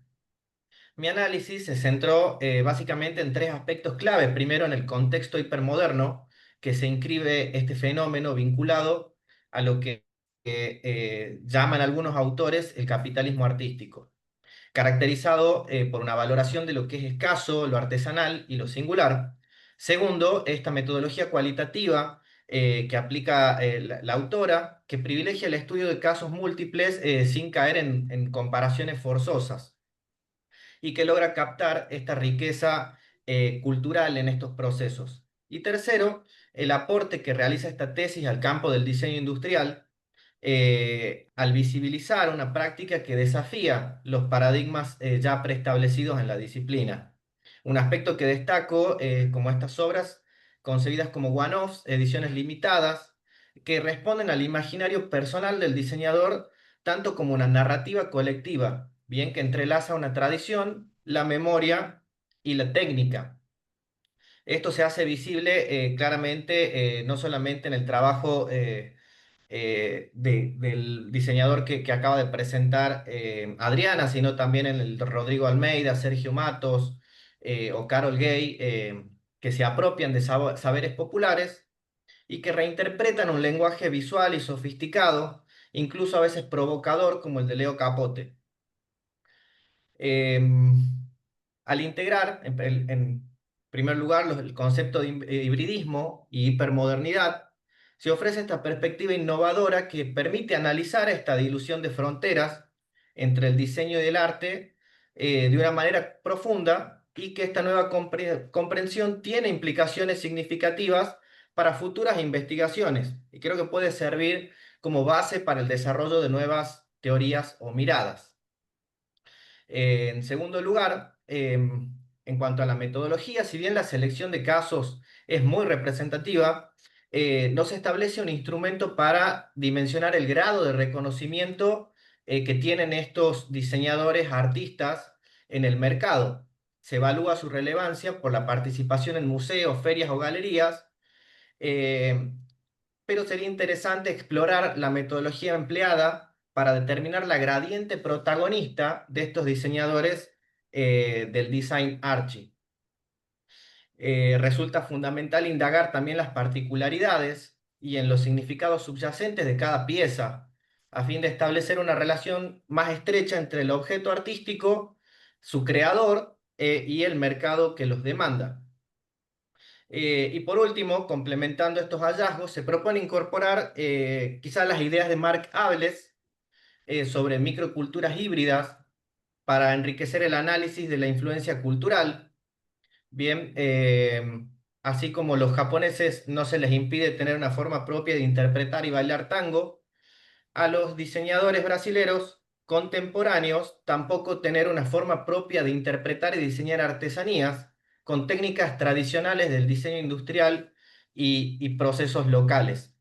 Mi análisis se centró básicamente en 3 aspectos clave. Primero, en el contexto hipermoderno que se inscribe este fenómeno vinculado a lo que llaman algunos autores el capitalismo artístico, caracterizado por una valoración de lo que es escaso, lo artesanal y lo singular. Segundo, esta metodología cualitativa que aplica la autora, que privilegia el estudio de casos múltiples sin caer en comparaciones forzosas y que logra captar esta riqueza cultural en estos procesos. Y tercero, el aporte que realiza esta tesis al campo del diseño industrial, al visibilizar una práctica que desafía los paradigmas ya preestablecidos en la disciplina. Un aspecto que destaco, como estas obras concebidas como one-offs, ediciones limitadas, que responden al imaginario personal del diseñador, tanto como una narrativa colectiva, bien que entrelaza una tradición, la memoria y la técnica. Esto se hace visible claramente no solamente en el trabajo del diseñador que acaba de presentar Adriana, sino también en el de Rodrigo Almeida, Sergio Matos o Carol Gay, que se apropian de saberes populares y que reinterpretan un lenguaje visual y sofisticado, incluso a veces provocador, como el de Leo Capote. Al integrar, en primer lugar, el concepto de hibridismo y hipermodernidad, se ofrece esta perspectiva innovadora que permite analizar esta dilución de fronteras entre el diseño y el arte de una manera profunda y que esta nueva comprensión tiene implicaciones significativas para futuras investigaciones y creo que puede servir como base para el desarrollo de nuevas teorías o miradas. En segundo lugar, en cuanto a la metodología, si bien la selección de casos es muy representativa, no se establece un instrumento para dimensionar el grado de reconocimiento que tienen estos diseñadores, artistas en el mercado. Se evalúa su relevancia por la participación en museos, ferias o galerías, eh, pero sería interesante explorar la metodología empleada para determinar la gradiente protagonista de estos diseñadores del Design Archie. Resulta fundamental indagar también las particularidades y en los significados subyacentes de cada pieza, a fin de establecer una relación más estrecha entre el objeto artístico, su creador y el mercado que los demanda. Y por último, complementando estos hallazgos, se propone incorporar quizás las ideas de Marc Abeles sobre microculturas híbridas para enriquecer el análisis de la influencia cultural. Bien, así como los japoneses no se les impide tener una forma propia de interpretar y bailar tango, a los diseñadores brasileros contemporáneos tampoco tener una forma propia de interpretar y diseñar artesanías con técnicas tradicionales del diseño industrial y procesos locales.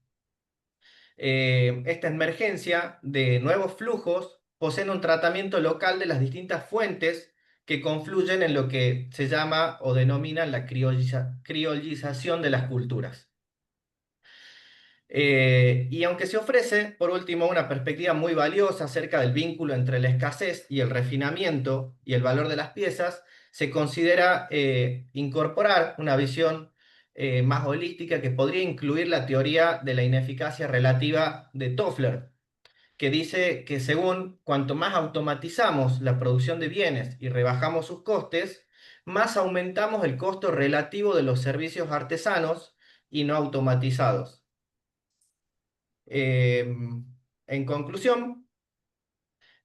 Esta emergencia de nuevos flujos poseen un tratamiento local de las distintas fuentes que confluyen en lo que se llama o denominan la criollización de las culturas. Y aunque se ofrece, por último, una perspectiva muy valiosa acerca del vínculo entre la escasez y el refinamiento y el valor de las piezas, se considera incorporar una visión más holística que podría incluir la teoría de la ineficacia relativa de Toffler, que dice que según cuanto más automatizamos la producción de bienes y rebajamos sus costes, más aumentamos el costo relativo de los servicios artesanos y no automatizados. En conclusión,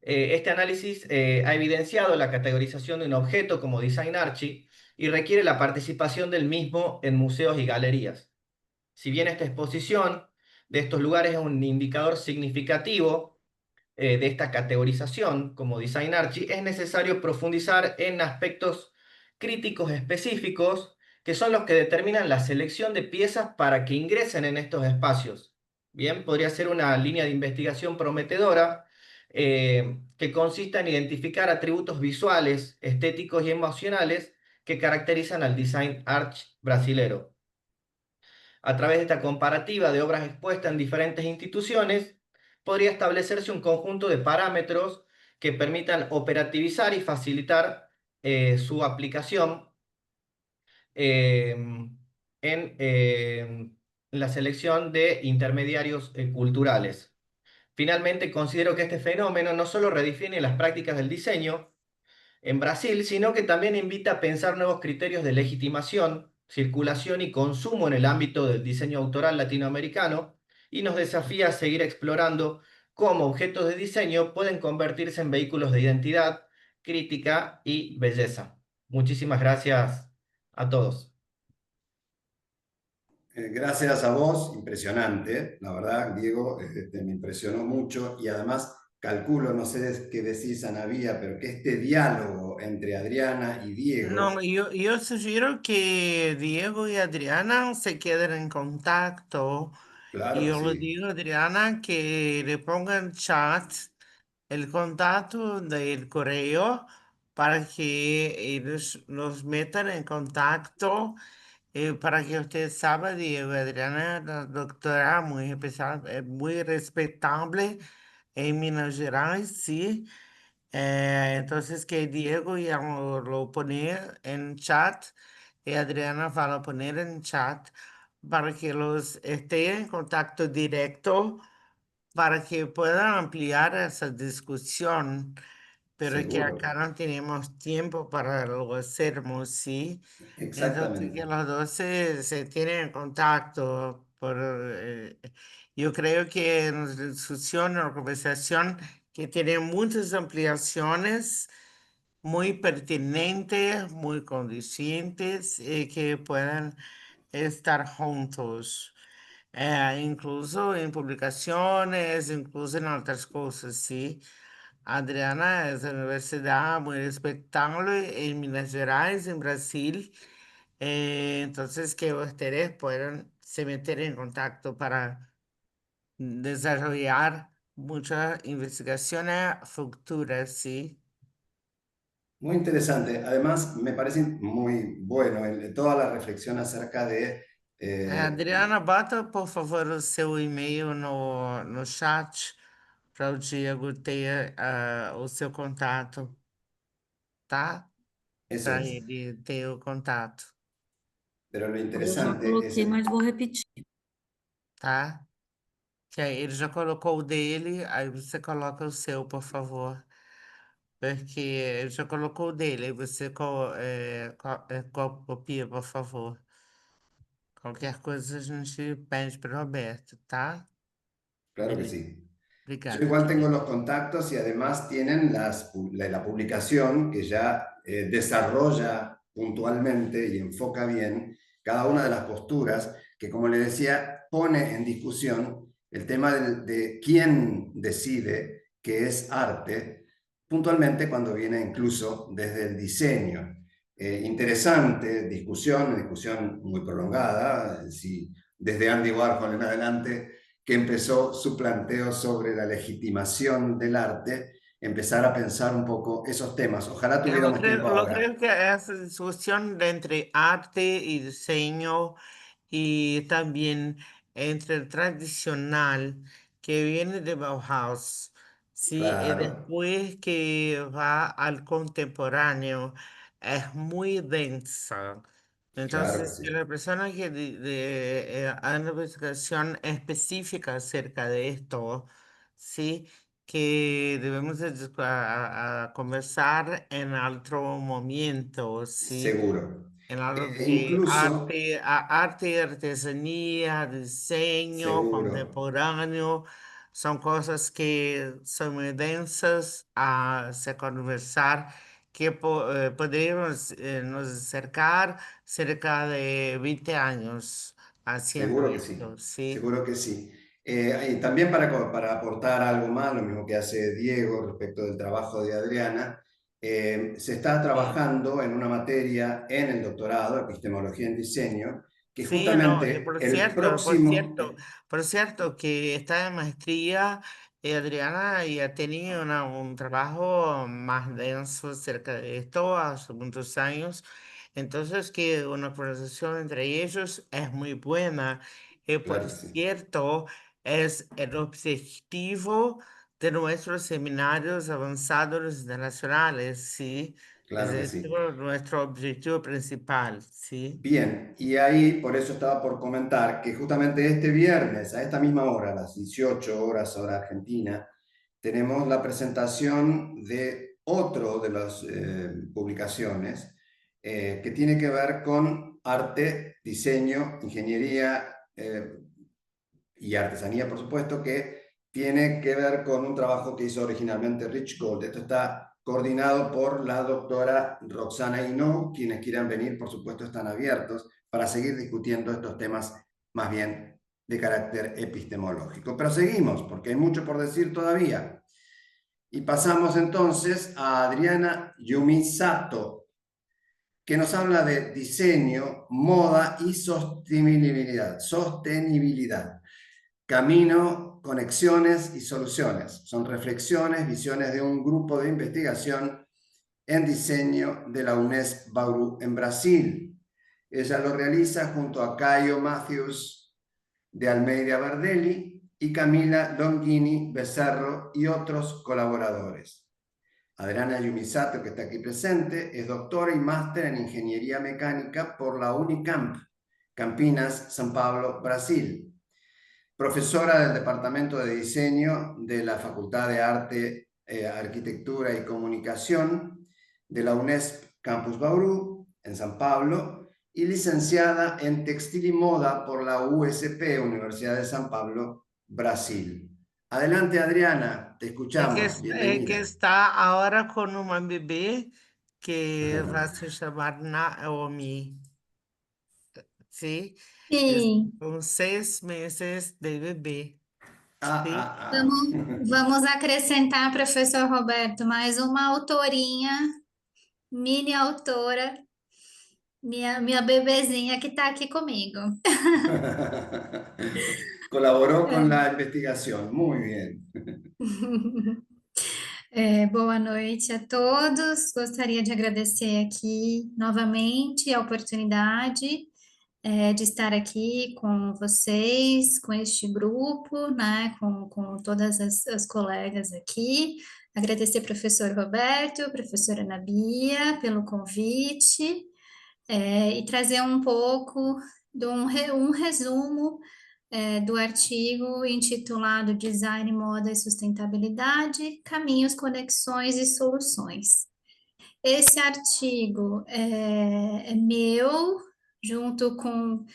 este análisis ha evidenciado la categorización de un objeto como Design Archie y requiere la participación del mismo en museos y galerías. Si bien esta exposición de estos lugares es un indicador significativo de esta categorización como Design Archie, es necesario profundizar en aspectos críticos específicos que son los que determinan la selección de piezas para que ingresen en estos espacios. Bien, podría ser una línea de investigación prometedora que consista en identificar atributos visuales, estéticos y emocionales que caracterizan al Design Arch brasilero. A través de esta comparativa de obras expuestas en diferentes instituciones, podría establecerse un conjunto de parámetros que permitan operativizar y facilitar su aplicación en la selección de intermediarios culturales. Finalmente, considero que este fenómeno no solo redefine las prácticas del diseño en Brasil, sino que también invita a pensar nuevos criterios de legitimación, circulación y consumo en el ámbito del diseño autoral latinoamericano y nos desafía a seguir explorando cómo objetos de diseño pueden convertirse en vehículos de identidad, crítica y belleza. Muchísimas gracias a todos. Gracias a vos, impresionante, la verdad, Diego, me impresionó mucho y además calculo, no sé qué decís, Anabía, pero que este diálogo entre Adriana y No, Diego, yo sugiero que Diego y Adriana se queden en contacto. claro Y que yo le sí, digo a Adriana que le ponga en chat el contacto del correo para que ellos nos metan en contacto, para que usted sabe, Diego y Adriana, la doctora muy especial, muy respetable en Minas Gerais, sí. Entonces que Diego ya lo pone en chat y Adriana va a poner en chat para que los esté en contacto directo para que puedan ampliar esa discusión, pero que acá seguro, no tenemos tiempo para lo hacemos, ¿sí? Entonces que exactamente. los dos se tienen en contacto. Yo creo que en la discusión, en la conversación, que tiene muchas ampliaciones muy pertinentes, muy conducentes, que puedan estar juntos. Incluso en publicaciones, incluso en otras cosas, ¿sí? Adriana es una universidad muy respetable en Minas Gerais, en Brasil. Entonces, que ustedes puedan se meter en contacto para desarrollar muchas investigaciones futuras, ¿sí? Muy interesante. Además, me parece muy bueno toda la reflexión acerca de eh, Adriana, bota, por favor, o seu e-mail no chat para o Diego ter o seu contato, tá? eso Para es. ele ter o contato, Pero lo Eu já interesante es coloquei, mas vou repetir. tá? Que aí ele já colocou o dele, aí você coloca o seu, por favor. Porque ele já colocou o dele, aí você copia, por favor. Qualquer coisa a gente pede para o Roberto, tá? claro que Beleza. sí. Yo Obrigada, igual tengo querido. los contactos y además tienen la publicación que ya desarrolla puntualmente y enfoca bien cada una de las posturas que, como le decía, pone en discusión el tema de quién decide qué es arte, puntualmente cuando viene incluso desde el diseño. Interesante discusión muy prolongada, si desde Andy Warhol en adelante que empezó su planteo sobre la legitimación del arte, empezar a pensar un poco esos temas. Ojalá tuviéramos tiempo Yo ahora. creo que esa discusión de entre arte y diseño y también entre el tradicional que viene de Bauhaus, ¿sí? Y Claro, después que va al contemporáneo, es muy densa. claro que Entonces, que sí. la persona que haga una investigación específica acerca de esto, ¿sí? Que debemos de a conversar en otro momento, ¿sí? Seguro. En algo E que incluso, arte, artesanía, diseño seguro, contemporáneo, son cosas que son muy densas a se conversar, que podríamos nos acercar cerca de 20 años haciendo seguro que esto, sí, ¿sí? seguro que sí. Y también para aportar algo más, lo mismo que hace Diego respecto del trabajo de Adriana, se está Sí. trabajando en una materia en el doctorado, epistemología en diseño, que Sí, no, justamente el próximo, por cierto, que esta maestría, Adriana ya tenía un trabajo más denso acerca de esto hace muchos años, entonces que una conversación entre ellos es muy buena. Por claro que sí, cierto, es el objetivo de nuestros seminarios avanzados internacionales, ¿sí? claro que Ese es sí. nuestro objetivo principal, ¿sí? Bien, y ahí por eso estaba por comentar que justamente este viernes, a esta misma hora, a las 18 horas hora argentina, tenemos la presentación de otro de las publicaciones que tiene que ver con arte, diseño, ingeniería y artesanía, por supuesto, que tiene que ver con un trabajo que hizo originalmente Rich Gold. Esto está coordinado por la doctora Roxana Hinault. Quienes quieran venir, por supuesto, están abiertos para seguir discutiendo estos temas más bien de carácter epistemológico. Pero seguimos, porque hay mucho por decir todavía. Y pasamos entonces a Adriana Yumisato, que nos habla de diseño, moda y sostenibilidad. Camino, conexiones y soluciones. Son reflexiones, visiones de un grupo de investigación en diseño de la Unesp Bauru en Brasil. Ella lo realiza junto a Caio Matthews de Almeida Bardelli y Camila Longini Becerro y otros colaboradores. Adriana Yumisato, que está aquí presente, es doctora y máster en Ingeniería Mecánica por la Unicamp, Campinas, São Paulo, Brasil. Profesora del Departamento de Diseño de la Facultad de Arte, Arquitectura y Comunicación de la Unesp Campus Bauru, en São Paulo, y licenciada en Textil y Moda por la USP, Universidad de São Paulo, Brasil. Adelante, Adriana, te escuchamos. que Bienvenida. está ahora con una bebé que va a se llamar Naomi. ¿Sí? Sim, Con 6 meses de bebê. Ah. vamos acrescentar, professor Roberto, mais uma autorinha, mini autora, minha bebezinha que está aqui comigo. Colaboró con la investigación, muy bien. Boa noite a todos. Gostaria de agradecer aqui novamente a oportunidade de estar aqui com vocês, com este grupo, né, com todas as colegas aqui. Agradecer ao professor Roberto, professora Ana Bia, pelo convite, e trazer um pouco de um resumo do artigo intitulado Design, Moda e Sustentabilidade, Caminhos, Conexões e Soluções. Esse artigo é meu, junto com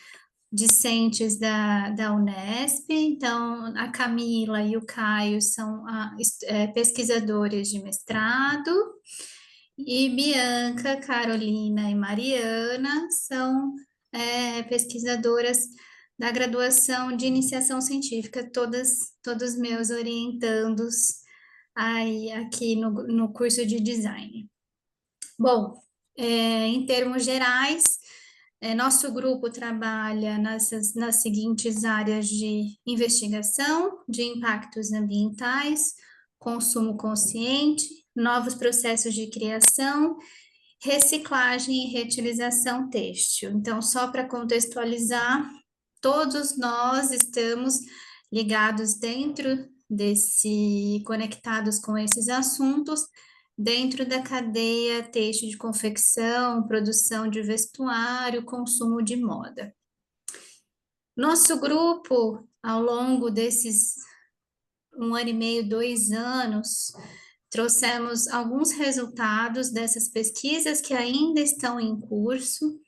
discentes da Unesp. Então, a Camila e o Caio são pesquisadores de mestrado, e Bianca, Carolina e Mariana são pesquisadoras da graduação de iniciação científica, todos meus orientandos aí, aqui no curso de design. Bom, em termos gerais, nosso grupo trabalha nas seguintes áreas de investigação, de impactos ambientais, consumo consciente, novos processos de criação, reciclagem e reutilização têxtil. Então, só para contextualizar, todos nós estamos ligados conectados com esses assuntos, dentro da cadeia têxtil de confecção, produção de vestuário, consumo de moda. Nosso grupo, ao longo desses 1 ano e meio, 2 anos, trouxemos alguns resultados dessas pesquisas que ainda estão em curso.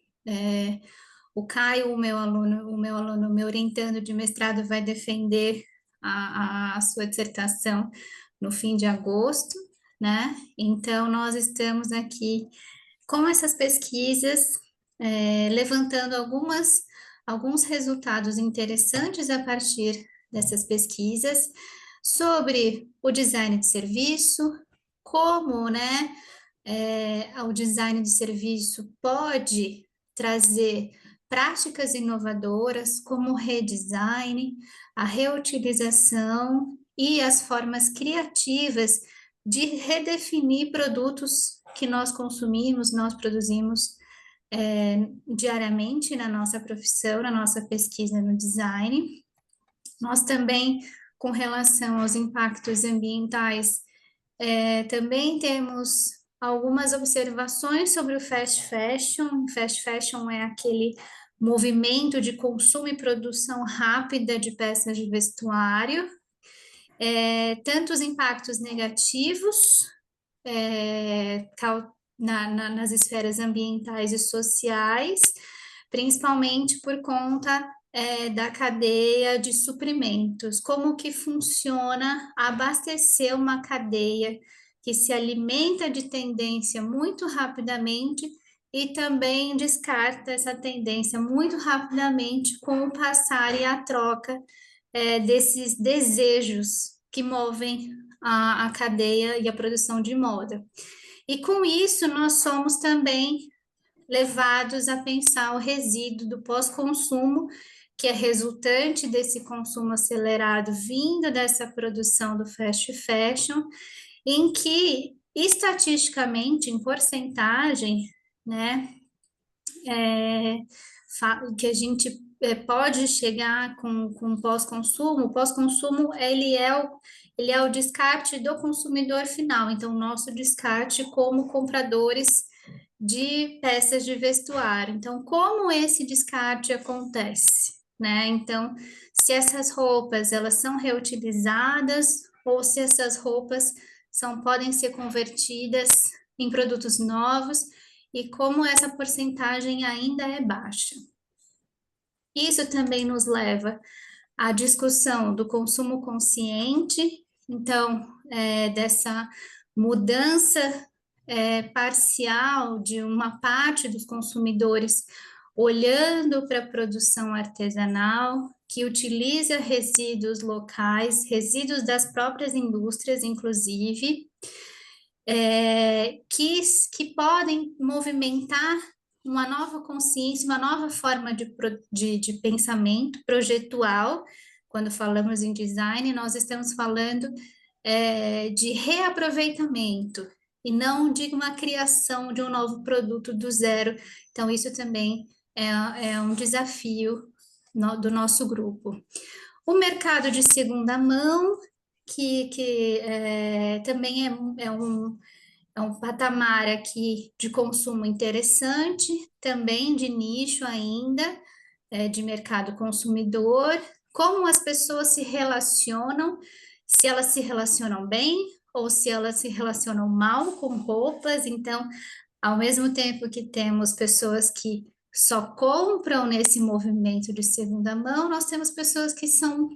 O Caio, o meu orientando de mestrado, vai defender a sua dissertação no fim de agosto, né? Então, nós estamos aqui com essas pesquisas, levantando alguns resultados interessantes a partir dessas pesquisas sobre o design de serviço, como, né, o design de serviço pode trazer práticas inovadoras como o redesign, a reutilização e as formas criativas de redefinir produtos que nós consumimos, nós produzimos diariamente na nossa profissão, na nossa pesquisa no design. Nós também, com relação aos impactos ambientais, também temos algumas observações sobre o fast fashion. Fast fashion é aquele movimento de consumo e produção rápida de peças de vestuário, tanto os impactos negativos nas esferas ambientais e sociais, principalmente por conta da cadeia de suprimentos, como que funciona abastecer uma cadeia que se alimenta de tendência muito rapidamente e também descarta essa tendência muito rapidamente com o passar e a troca desses desejos que movem a cadeia e a produção de moda. E com isso, nós somos também levados a pensar o resíduo do pós-consumo, que é resultante desse consumo acelerado vindo dessa produção do fast fashion, em que, estatisticamente, em porcentagem, né, que a gente pode chegar com pós-consumo. O pós-consumo, ele é o descarte do consumidor final, então, o nosso descarte como compradores de peças de vestuário. Então, como esse descarte acontece, né? Então, se essas roupas, elas são reutilizadas ou se essas roupas podem ser convertidas em produtos novos e como essa porcentagem ainda é baixa. Isso também nos leva à discussão do consumo consciente, então, dessa mudança parcial de uma parte dos consumidores olhando para a produção artesanal, que utiliza resíduos locais, resíduos das próprias indústrias, inclusive, que podem movimentar uma nova consciência, uma nova forma de pensamento projetual. Quando falamos em design, nós estamos falando de reaproveitamento e não de uma criação de um novo produto do zero. Então, isso também é um desafio do nosso grupo. O mercado de segunda mão, que também é um patamar aqui de consumo interessante, também de nicho ainda, de mercado consumidor, como as pessoas se relacionam, se elas se relacionam bem ou se elas se relacionam mal com roupas. Então, ao mesmo tempo que temos pessoas que só compram nesse movimento de segunda mão, nós temos pessoas que são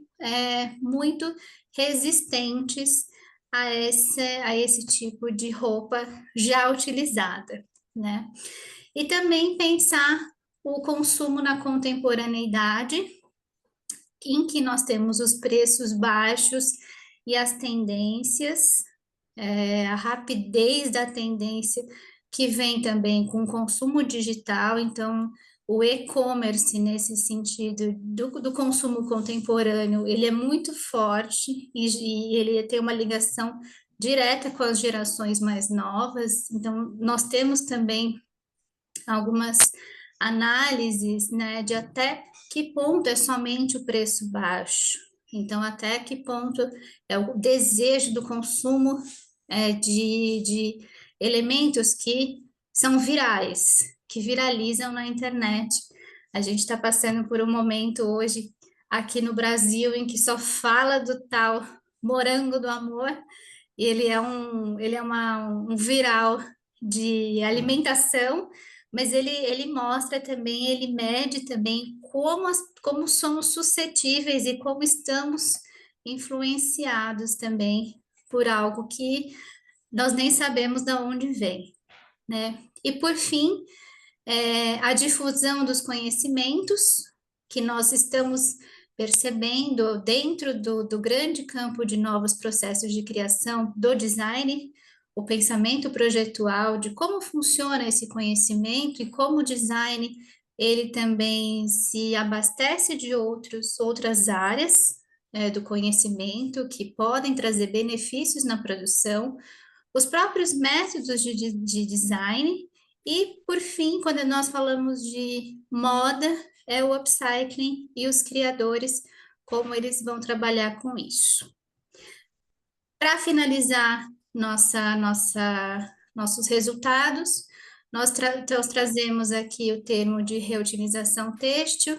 muito resistentes a esse tipo de roupa já utilizada, né? E também pensar o consumo na contemporaneidade, em que nós temos os preços baixos e as tendências, a rapidez da tendência que vem também com o consumo digital. Então, o e-commerce, nesse sentido do consumo contemporâneo, ele é muito forte e ele tem uma ligação direta com as gerações mais novas. Então, nós temos também algumas análises, né, de até que ponto é somente o preço baixo. Então, até que ponto é o desejo do consumo de elementos que são virais, que viralizam na internet. A gente está passando por um momento hoje aqui no Brasil em que só fala do tal morango do amor, e ele é um viral de alimentação, mas ele mostra também, ele mede também como somos suscetíveis e como estamos influenciados também por algo que nós nem sabemos de onde vem, né? E, por fim, a difusão dos conhecimentos que nós estamos percebendo dentro do grande campo de novos processos de criação do design, o pensamento projetual, de como funciona esse conhecimento e como o design ele também se abastece de outras áreas do conhecimento que podem trazer benefícios na produção, os próprios métodos de design e, por fim, quando nós falamos de moda, é o upcycling e os criadores, como eles vão trabalhar com isso. Para finalizar nossos resultados, nós trazemos aqui o termo de reutilização têxtil,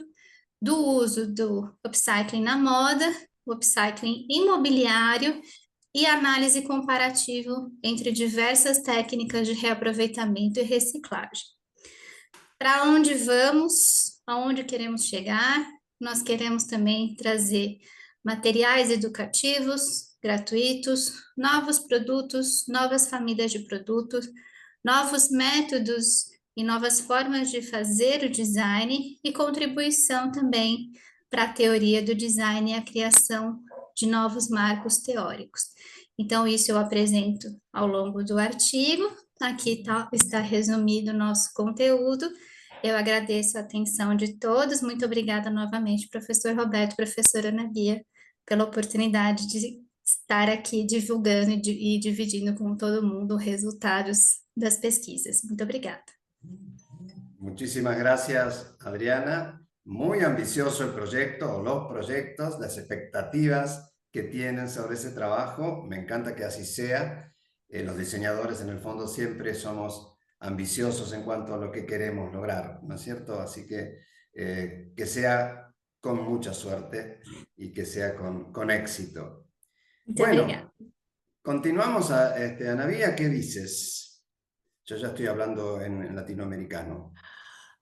do uso do upcycling na moda, o upcycling imobiliário e análise comparativa entre diversas técnicas de reaproveitamento e reciclagem. Para onde vamos? Aonde queremos chegar? Nós queremos também trazer materiais educativos gratuitos, novos produtos, novas famílias de produtos, novos métodos e novas formas de fazer o design e contribuição também para a teoria do design e a criação de novos marcos teóricos. Então, isso eu apresento ao longo do artigo. Aqui está resumido o nosso conteúdo. Eu agradeço a atenção de todos. Muito obrigada novamente, professor Roberto, professora Ana Bia, pela oportunidade de estar aqui divulgando e dividindo com todo mundo os resultados das pesquisas. Muito obrigada. Muchísimas gracias, Adriana. Muy ambicioso el proyecto o los proyectos, las expectativas que tienen sobre ese trabajo. Me encanta que así sea. Los diseñadores en el fondo siempre somos ambiciosos en cuanto a lo que queremos lograr, ¿no es cierto? Así que sea con mucha suerte y que sea con éxito. Muito Bueno, obrigada. continuamos, Ana Bia, ¿qué dices? Yo ya estoy hablando en latinoamericano.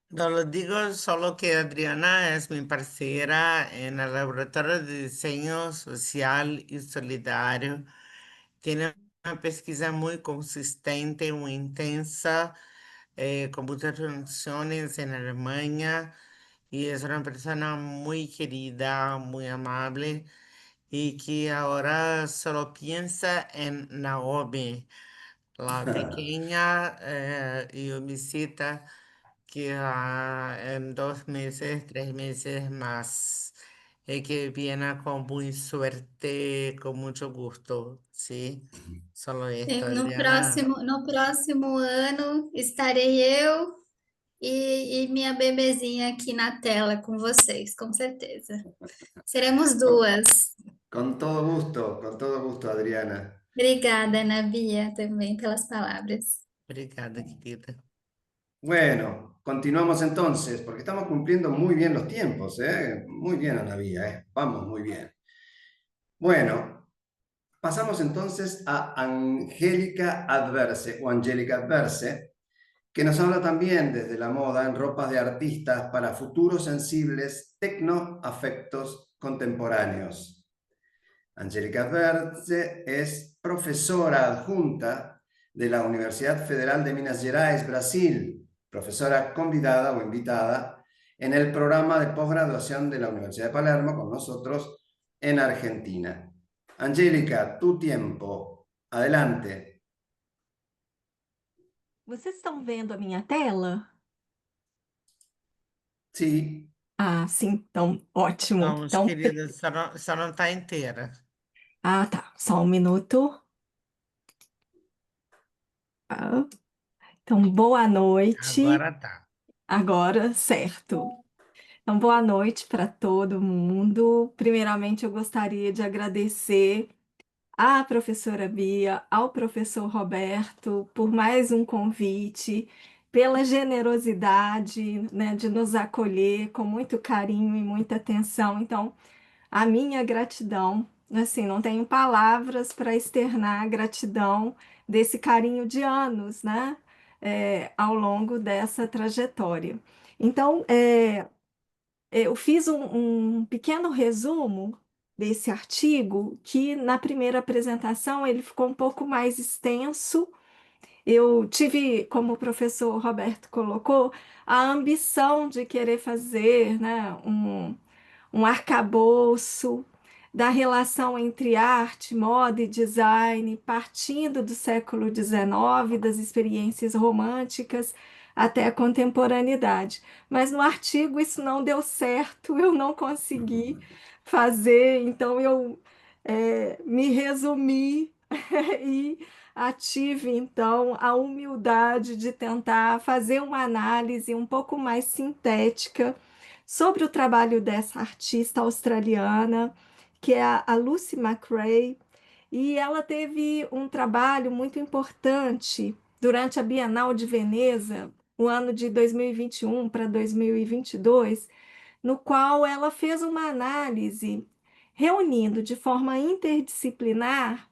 No lo digo solo que Adriana es mi parcera en el Laboratorio de Diseño Social y Solidario. Tiene una pesquisa muy consistente, muy intensa, con muchas reuniones en Alemania, y es una persona muy querida, muy amable, y que ahora solo piensa en Naomi, la pequeña Yumicita, que en 2 meses, 3 meses más, que viene con muy suerte, con mucho gusto, ¿sí? Solo esto, Adriana. No próximo ano estarei eu e minha bebezinha aqui na tela com vocês, com certeza. Seremos duas. Con todo gusto, Adriana. Obrigada, Ana Bia, também pelas palavras. Obrigada, querida. Bueno, continuamos entonces, porque estamos cumpliendo muy bien los tiempos, ¿eh? Muy bien, Ana Bia, vamos muy bien. Bueno, pasamos entonces a Angélica Adverse, o Angélica Adverse, que nos habla también desde la moda en ropas de artistas para futuros sensibles tecnoafectos contemporáneos. Angélica Adverse es profesora adjunta de la Universidad Federal de Minas Gerais, Brasil, profesora convidada o invitada en el programa de posgraduación de la Universidad de Palermo con nosotros en Argentina. Angélica, tu tiempo. Adelante. Vocês estão vendo a minha tela? Sí. Ah, sim, então ótimo. Vamos, Então, querida, só não está inteira. ah, tá. Só um minuto. Ah, então, boa noite. Agora tá. Agora, certo. Então, boa noite para todo mundo. Primeiramente, eu gostaria de agradecer à professora Bia, ao professor Roberto, por mais um convite, pela generosidade, né, de nos acolher com muito carinho e muita atenção. Então, a minha gratidão, assim, não tenho palavras para externar a gratidão desse carinho de anos, né, ao longo dessa trajetória. Então, eu fiz um pequeno resumo desse artigo, que na primeira apresentação ele ficou um pouco mais extenso. Eu tive, como o professor Roberto colocou, a ambição de querer fazer, né, um arcabouço da relação entre arte, moda e design, partindo do século XIX, das experiências românticas, até a contemporaneidade. Mas no artigo isso não deu certo, eu não consegui fazer, então eu me resumi e tive então a humildade de tentar fazer uma análise um pouco mais sintética sobre o trabalho dessa artista australiana, que é a Lucy McRae, e ela teve um trabalho muito importante durante a Bienal de Veneza, o ano de 2021 para 2022, no qual ela fez uma análise reunindo de forma interdisciplinar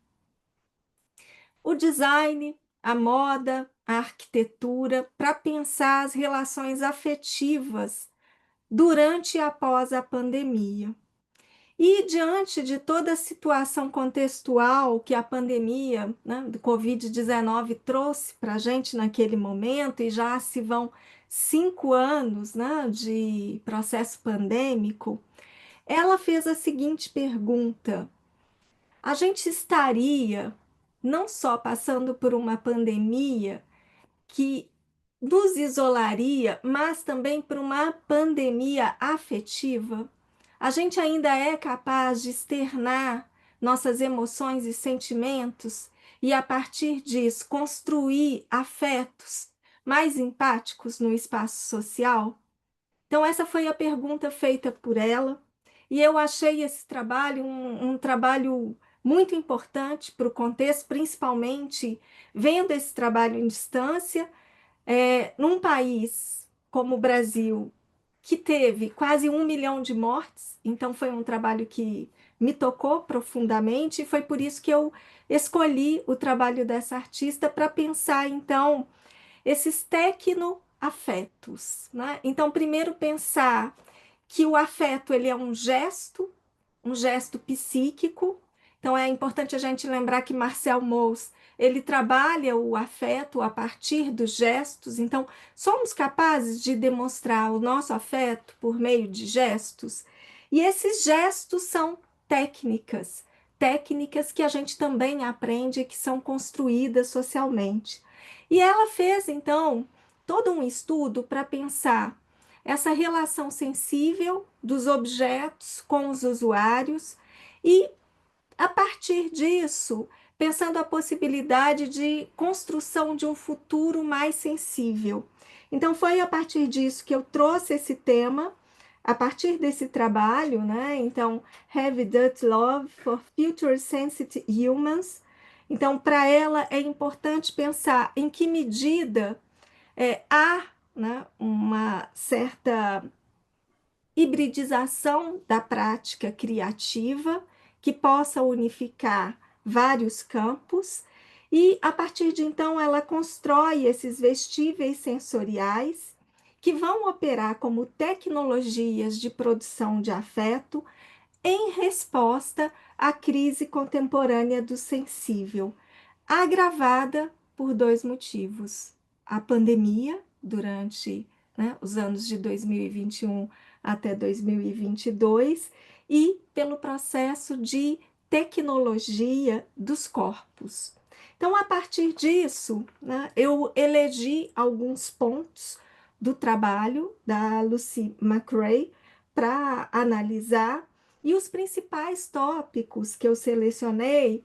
o design, a moda, a arquitetura, para pensar as relações afetivas durante e após a pandemia. E diante de toda a situação contextual que a pandemia, né, do Covid-19 trouxe para a gente naquele momento, e já se vão 5 anos, né, de processo pandêmico, ela fez a seguinte pergunta: a gente estaria não só passando por uma pandemia que nos isolaria, mas também por uma pandemia afetiva? A gente ainda é capaz de externar nossas emoções e sentimentos e, a partir disso, construir afetos mais empáticos no espaço social? Então, essa foi a pergunta feita por ela, e eu achei esse trabalho um trabalho muito importante para o contexto, principalmente vendo esse trabalho em distância, num país como o Brasil, que teve quase 1 milhão de mortes. Então foi um trabalho que me tocou profundamente, e foi por isso que eu escolhi o trabalho dessa artista para pensar, então, esses tecnoafetos, né? Então, primeiro pensar que o afeto ele é um gesto psíquico. Então é importante a gente lembrar que Marcel Mauss, ele trabalha o afeto a partir dos gestos. Então, somos capazes de demonstrar o nosso afeto por meio de gestos. E esses gestos são técnicas que a gente também aprende, que são construídas socialmente. E ela fez, então, todo um estudo para pensar essa relação sensível dos objetos com os usuários, e, a partir disso, pensando a possibilidade de construção de um futuro mais sensível. Então, foi a partir disso que eu trouxe esse tema, a partir desse trabalho, né? Então, Have That Love for Future Sensitive Humans. Então, para ela é importante pensar em que medida há, né, uma certa hibridização da prática criativa que possa unificar vários campos, e a partir de então ela constrói esses vestíveis sensoriais que vão operar como tecnologias de produção de afeto em resposta à crise contemporânea do sensível, agravada por 2 motivos: a pandemia durante, né, os anos de 2021 até 2022, e pelo processo de tecnologia dos corpos. Então, a partir disso, né, eu elegi alguns pontos do trabalho da Lucy McRae para analisar, e os principais tópicos que eu selecionei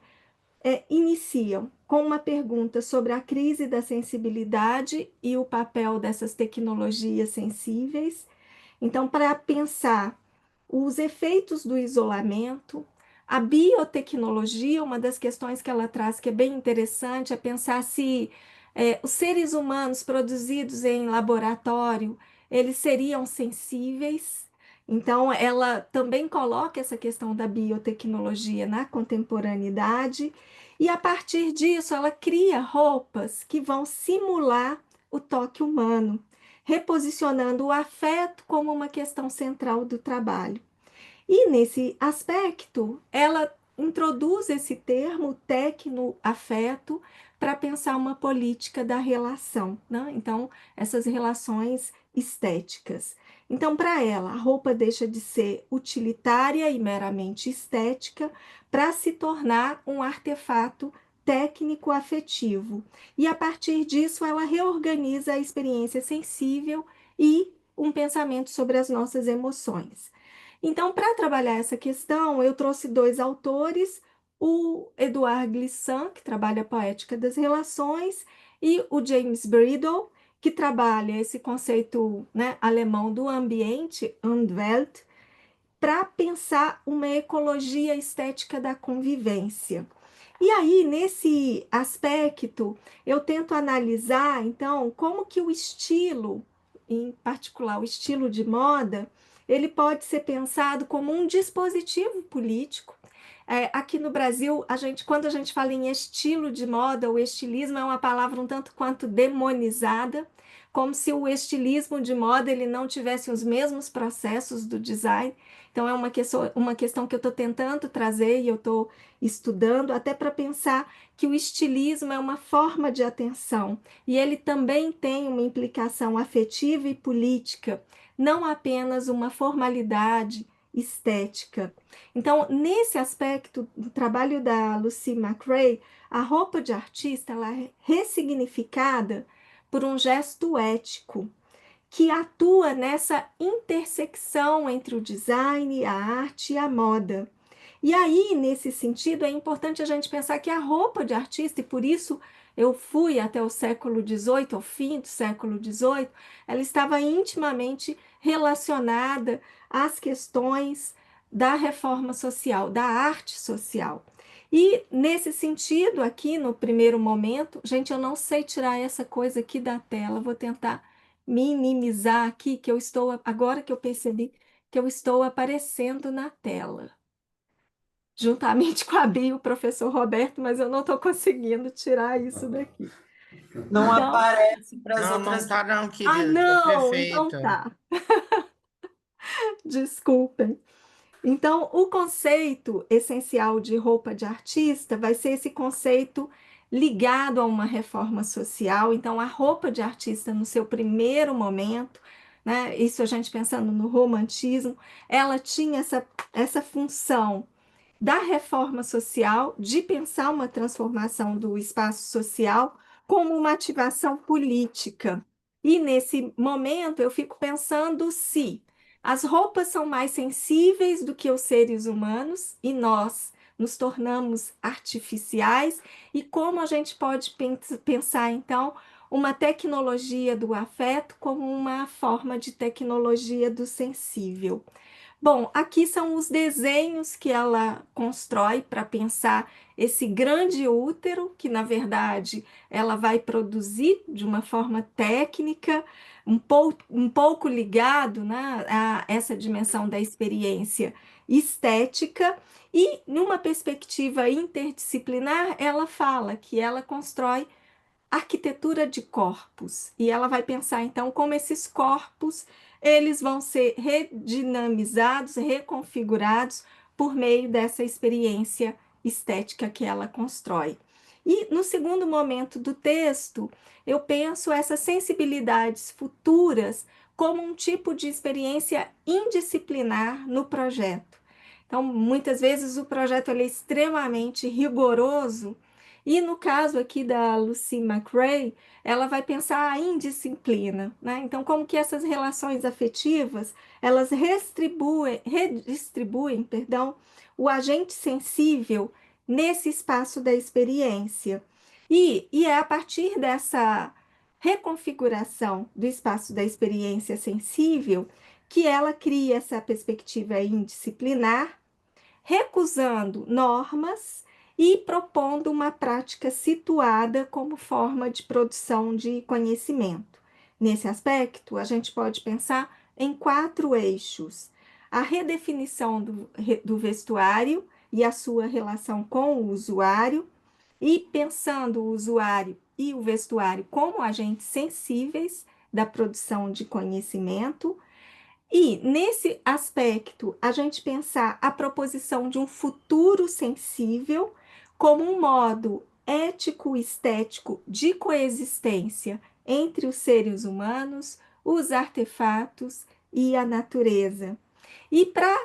iniciam com uma pergunta sobre a crise da sensibilidade e o papel dessas tecnologias sensíveis. Então, para pensar os efeitos do isolamento, a biotecnologia, uma das questões que ela traz que é bem interessante é pensar se os seres humanos produzidos em laboratório, eles seriam sensíveis. Então, ela também coloca essa questão da biotecnologia na contemporaneidade, e a partir disso ela cria roupas que vão simular o toque humano, reposicionando o afeto como uma questão central do trabalho. E nesse aspecto, ela introduz esse termo tecnoafeto para pensar uma política da relação, né? Então, essas relações estéticas. Então, para ela, a roupa deixa de ser utilitária e meramente estética para se tornar um artefato técnico-afetivo. E a partir disso, ela reorganiza a experiência sensível e um pensamento sobre as nossas emoções. Então, para trabalhar essa questão, eu trouxe 2 autores, o Edouard Glissant, que trabalha a poética das relações, e o James Bridle, que trabalha esse conceito, né, alemão do ambiente, Umwelt, para pensar uma ecologia estética da convivência. E aí, nesse aspecto, eu tento analisar, então, como que o estilo, em particular o estilo de moda, ele pode ser pensado como um dispositivo político. Aqui no Brasil, quando a gente fala em estilo de moda, o estilismo é uma palavra um tanto quanto demonizada, como se o estilismo de moda ele não tivesse os mesmos processos do design. Então, é uma questão que eu estou tentando trazer e eu estou estudando até para pensar que o estilismo é uma forma de atenção e ele também tem uma implicação afetiva e política, não apenas uma formalidade estética. Então, nesse aspecto, do trabalho da Lucy McRae, a roupa de artista ela é ressignificada por um gesto ético que atua nessa intersecção entre o design, a arte e a moda. E aí, nesse sentido, é importante a gente pensar que a roupa de artista, e por isso eu fui até o século XVIII, ao fim do século XVIII, ela estava intimamente relacionada às questões da reforma social, da arte social. E nesse sentido, aqui no primeiro momento, gente, eu não sei tirar essa coisa aqui da tela, vou tentar minimizar aqui, que eu estou, agora que eu percebi que eu estou aparecendo na tela, juntamente com a Bia e o professor Roberto, mas eu não estou conseguindo tirar isso daqui. Não Então, aparece para as Não, não outras. tá não, ah, querida, tá não, então perfeito. tá. Desculpem. Então, o conceito essencial de roupa de artista vai ser esse conceito ligado a uma reforma social. Então, a roupa de artista, no seu primeiro momento, né, isso a gente pensando no romantismo, ela tinha essa função da reforma social, de pensar uma transformação do espaço social como uma ativação política. E nesse momento eu fico pensando se as roupas são mais sensíveis do que os seres humanos e nós nos tornamos artificiais e como a gente pode pensar então uma tecnologia do afeto como uma forma de tecnologia do sensível. Bom, aqui são os desenhos que ela constrói para pensar esse grande útero, que na verdade ela vai produzir de uma forma técnica, um pouco ligado, né, a essa dimensão da experiência estética, e numa perspectiva interdisciplinar, ela fala que ela constrói arquitetura de corpos e ela vai pensar então como esses corpos eles vão ser redinamizados, reconfigurados por meio dessa experiência estética que ela constrói. E no segundo momento do texto, eu penso essas sensibilidades futuras como um tipo de experiência indisciplinar no projeto. Então, muitas vezes o projeto ele é extremamente rigoroso e no caso aqui da Lucy McRae, ela vai pensar a indisciplina, né? Então, como que essas relações afetivas, elas redistribuem, perdão, o agente sensível nesse espaço da experiência. E é a partir dessa reconfiguração do espaço da experiência sensível que ela cria essa perspectiva indisciplinar, recusando normas e propondo uma prática situada como forma de produção de conhecimento. Nesse aspecto, a gente pode pensar em 4 eixos: a redefinição do vestuário e a sua relação com o usuário, e pensando o usuário e o vestuário como agentes sensíveis da produção de conhecimento. E, nesse aspecto, a gente pensar a proposição de um futuro sensível como um modo ético-estético de coexistência entre os seres humanos, os artefatos e a natureza. E, para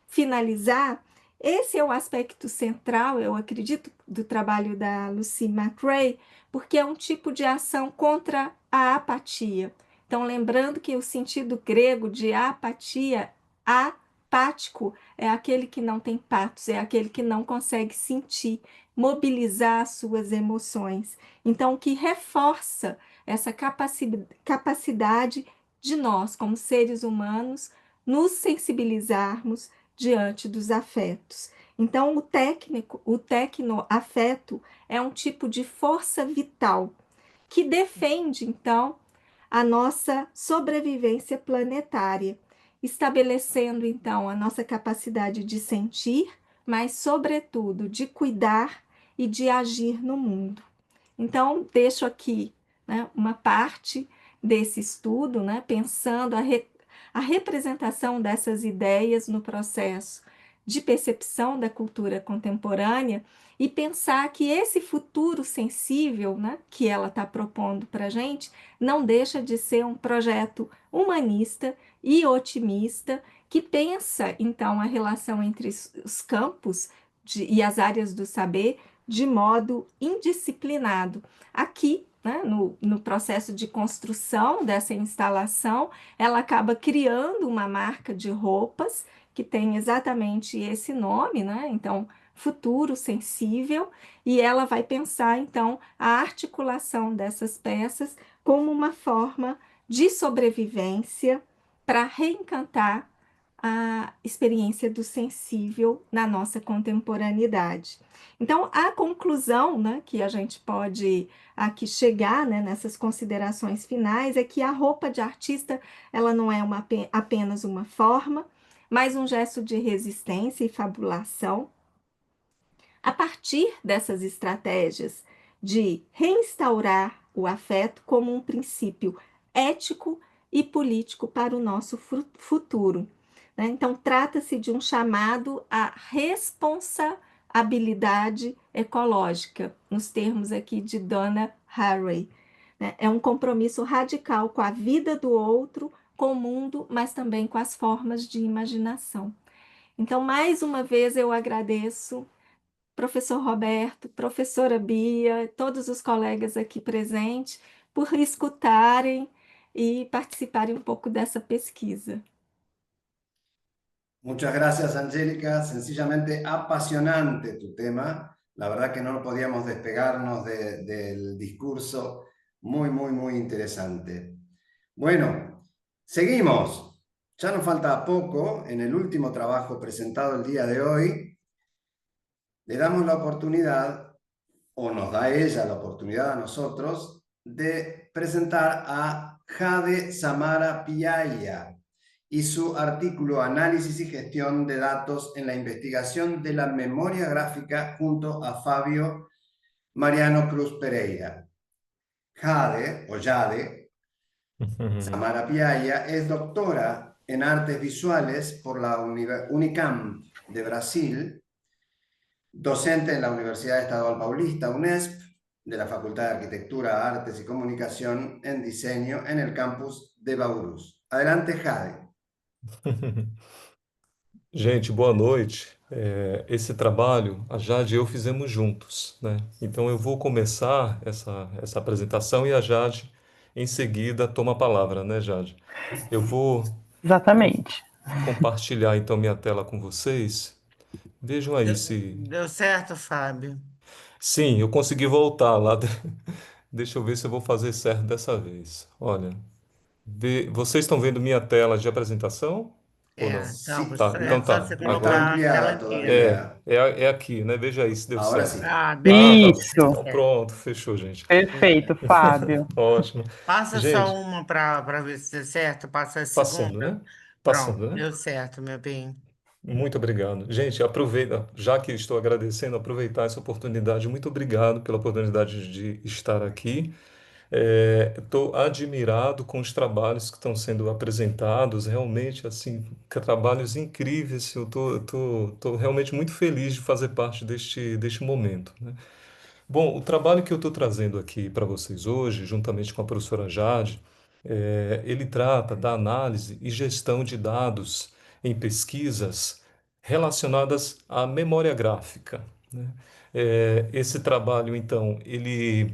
finalizar, esse é o aspecto central, eu acredito, do trabalho da Lucy McRae, porque é um tipo de ação contra a apatia. Então, lembrando que o sentido grego de apatia, apático, é aquele que não tem patos, é aquele que não consegue sentir, mobilizar as suas emoções. Então, o que reforça essa capacidade de nós, como seres humanos, nos sensibilizarmos diante dos afetos. Então, o tecnoafeto é um tipo de força vital que defende, então, a nossa sobrevivência planetária, estabelecendo então a nossa capacidade de sentir, mas, sobretudo, de cuidar e de agir no mundo. Então, deixo aqui, né, uma parte desse estudo, né, pensando a representação dessas ideias no processo de percepção da cultura contemporânea e pensar que esse futuro sensível, né, que ela está propondo para a gente, não deixa de ser um projeto humanista e otimista que pensa, então, a relação entre os campos e as áreas do saber de modo indisciplinado. Aqui, né, no processo de construção dessa instalação, ela acaba criando uma marca de roupas que tem exatamente esse nome, né? Então, futuro sensível, e ela vai pensar, então, a articulação dessas peças como uma forma de sobrevivência para reencantar a experiência do sensível na nossa contemporaneidade. Então, a conclusão, né, que a gente pode aqui chegar, né, nessas considerações finais é que a roupa de artista ela não é apenas uma forma, mas um gesto de resistência e fabulação. A partir dessas estratégias de reinstaurar o afeto como um princípio ético e político para o nosso futuro, né? Então, trata-se de um chamado à responsabilidade ecológica, nos termos aqui de Donna Haraway, né? É um compromisso radical com a vida do outro, com o mundo, mas também com as formas de imaginação. Então, mais uma vez, eu agradeço professor Roberto, professora Bia, todos os colegas aqui presentes, por escutarem e participarem um pouco dessa pesquisa. Muchas gracias, Angélica. Sencillamente apasionante tu tema. La verdad que no podíamos despegarnos del discurso. Muy, muy, muy interesante. Bueno, seguimos. Ya nos falta poco. En el último trabajo presentado el día de hoy, le damos la oportunidad, o nos da ella la oportunidad a nosotros, de presentar a Jade Samara Piaya y su artículo Análisis y gestión de datos en la investigación de la memoria gráfica junto a Fabio Mariano Cruz Pereira. Jade, o Jade, Samara Piaya es doctora en artes visuales por la Unicamp de Brasil, docente en la Universidad Estadual Paulista, UNESP, de la Facultad de Arquitectura, Artes y Comunicación en Diseño en el campus de Baurus. Adelante, Jade. Gente, boa noite. Esse trabalho, a Jade e eu fizemos juntos, né? Então eu vou começar essa apresentação e a Jade em seguida toma a palavra, né, Jade? Eu vou Exatamente. compartilhar então minha tela com vocês. Vejam aí se... Deu certo, Fábio? Sim, eu consegui voltar lá. Deixa eu ver se eu vou fazer certo dessa vez. Olha, vocês estão vendo minha tela de apresentação? Ou não? Então, Tá, então só tá. você No colocar está a tela ampliada inteira. todavía. É aqui, né? Veja aí se deu Agora certo. sim. Ah, Ah, bem. tá. Isso. Pronto, fechou, gente. Perfeito, Fábio. Ótimo. Passa só Gente, uma para ver se deu certo. Passa a passando, segunda. né? Pronto, Passando, né? deu certo, meu bem. Muito obrigado. Gente, aproveita, já que estou agradecendo, aproveitar essa oportunidade. Muito obrigado pela oportunidade de estar aqui. Estou admirado com os trabalhos que estão sendo apresentados, realmente, assim, trabalhos incríveis. Eu tô realmente muito feliz de fazer parte deste momento, né? Bom, o trabalho que eu estou trazendo aqui para vocês hoje, juntamente com a professora Jade, ele trata da análise e gestão de dados em pesquisas relacionadas à memória gráfica, né? Esse trabalho, então, ele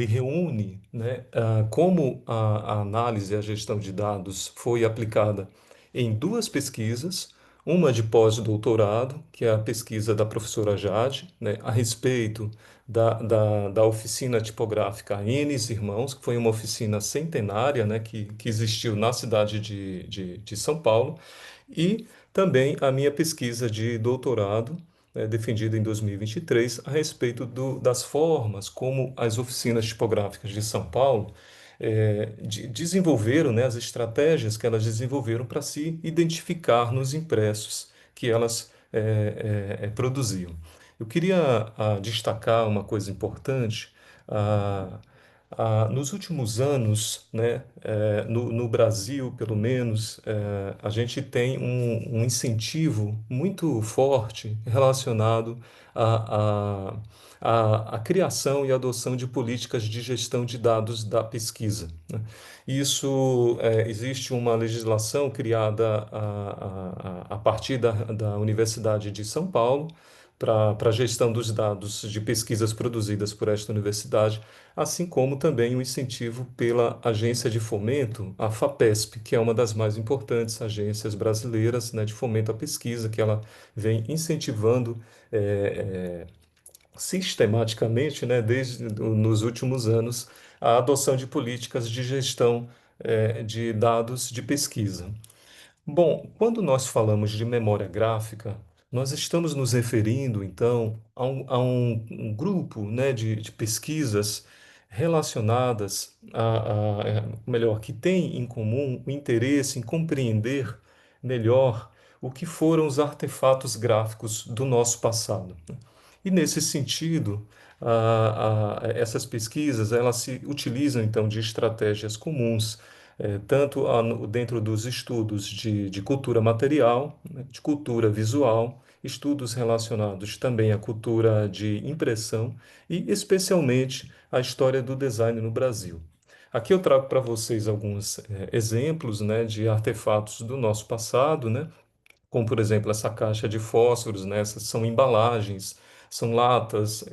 reúne, né, como a análise e a gestão de dados foi aplicada em duas pesquisas, uma de pós-doutorado, que é a pesquisa da professora Jade, né, a respeito da oficina tipográfica Enes Irmãos, que foi uma oficina centenária, né, que existiu na cidade de São Paulo, e também a minha pesquisa de doutorado, defendida em 2023, a respeito das formas como as oficinas tipográficas de São Paulo desenvolveram, né, as estratégias que elas desenvolveram para se identificar nos impressos que elas produziam. Eu queria destacar uma coisa importante. Nos últimos anos, né, no Brasil, pelo menos, a gente tem um incentivo muito forte relacionado à, à criação e adoção de políticas de gestão de dados da pesquisa, né? Isso, existe uma legislação criada a partir da Universidade de São Paulo para a gestão dos dados de pesquisas produzidas por esta universidade, assim como também o incentivo pela agência de fomento, a FAPESP, que é uma das mais importantes agências brasileiras, né, de fomento à pesquisa, que ela vem incentivando sistematicamente, né, nos últimos anos, a adoção de políticas de gestão de dados de pesquisa. Bom, quando nós falamos de memória gráfica, nós estamos nos referindo, então, a um grupo, né, de pesquisas relacionadas melhor, que tem em comum o interesse em compreender melhor o que foram os artefatos gráficos do nosso passado. E nesse sentido, essas pesquisas elas se utilizam então de estratégias comuns, tanto dentro dos estudos de cultura material, né, de cultura visual, estudos relacionados também à cultura de impressão e especialmente à história do design no Brasil. Aqui eu trago para vocês alguns exemplos, né, de artefatos do nosso passado, né, como por exemplo essa caixa de fósforos, né? Essas são embalagens, são latas,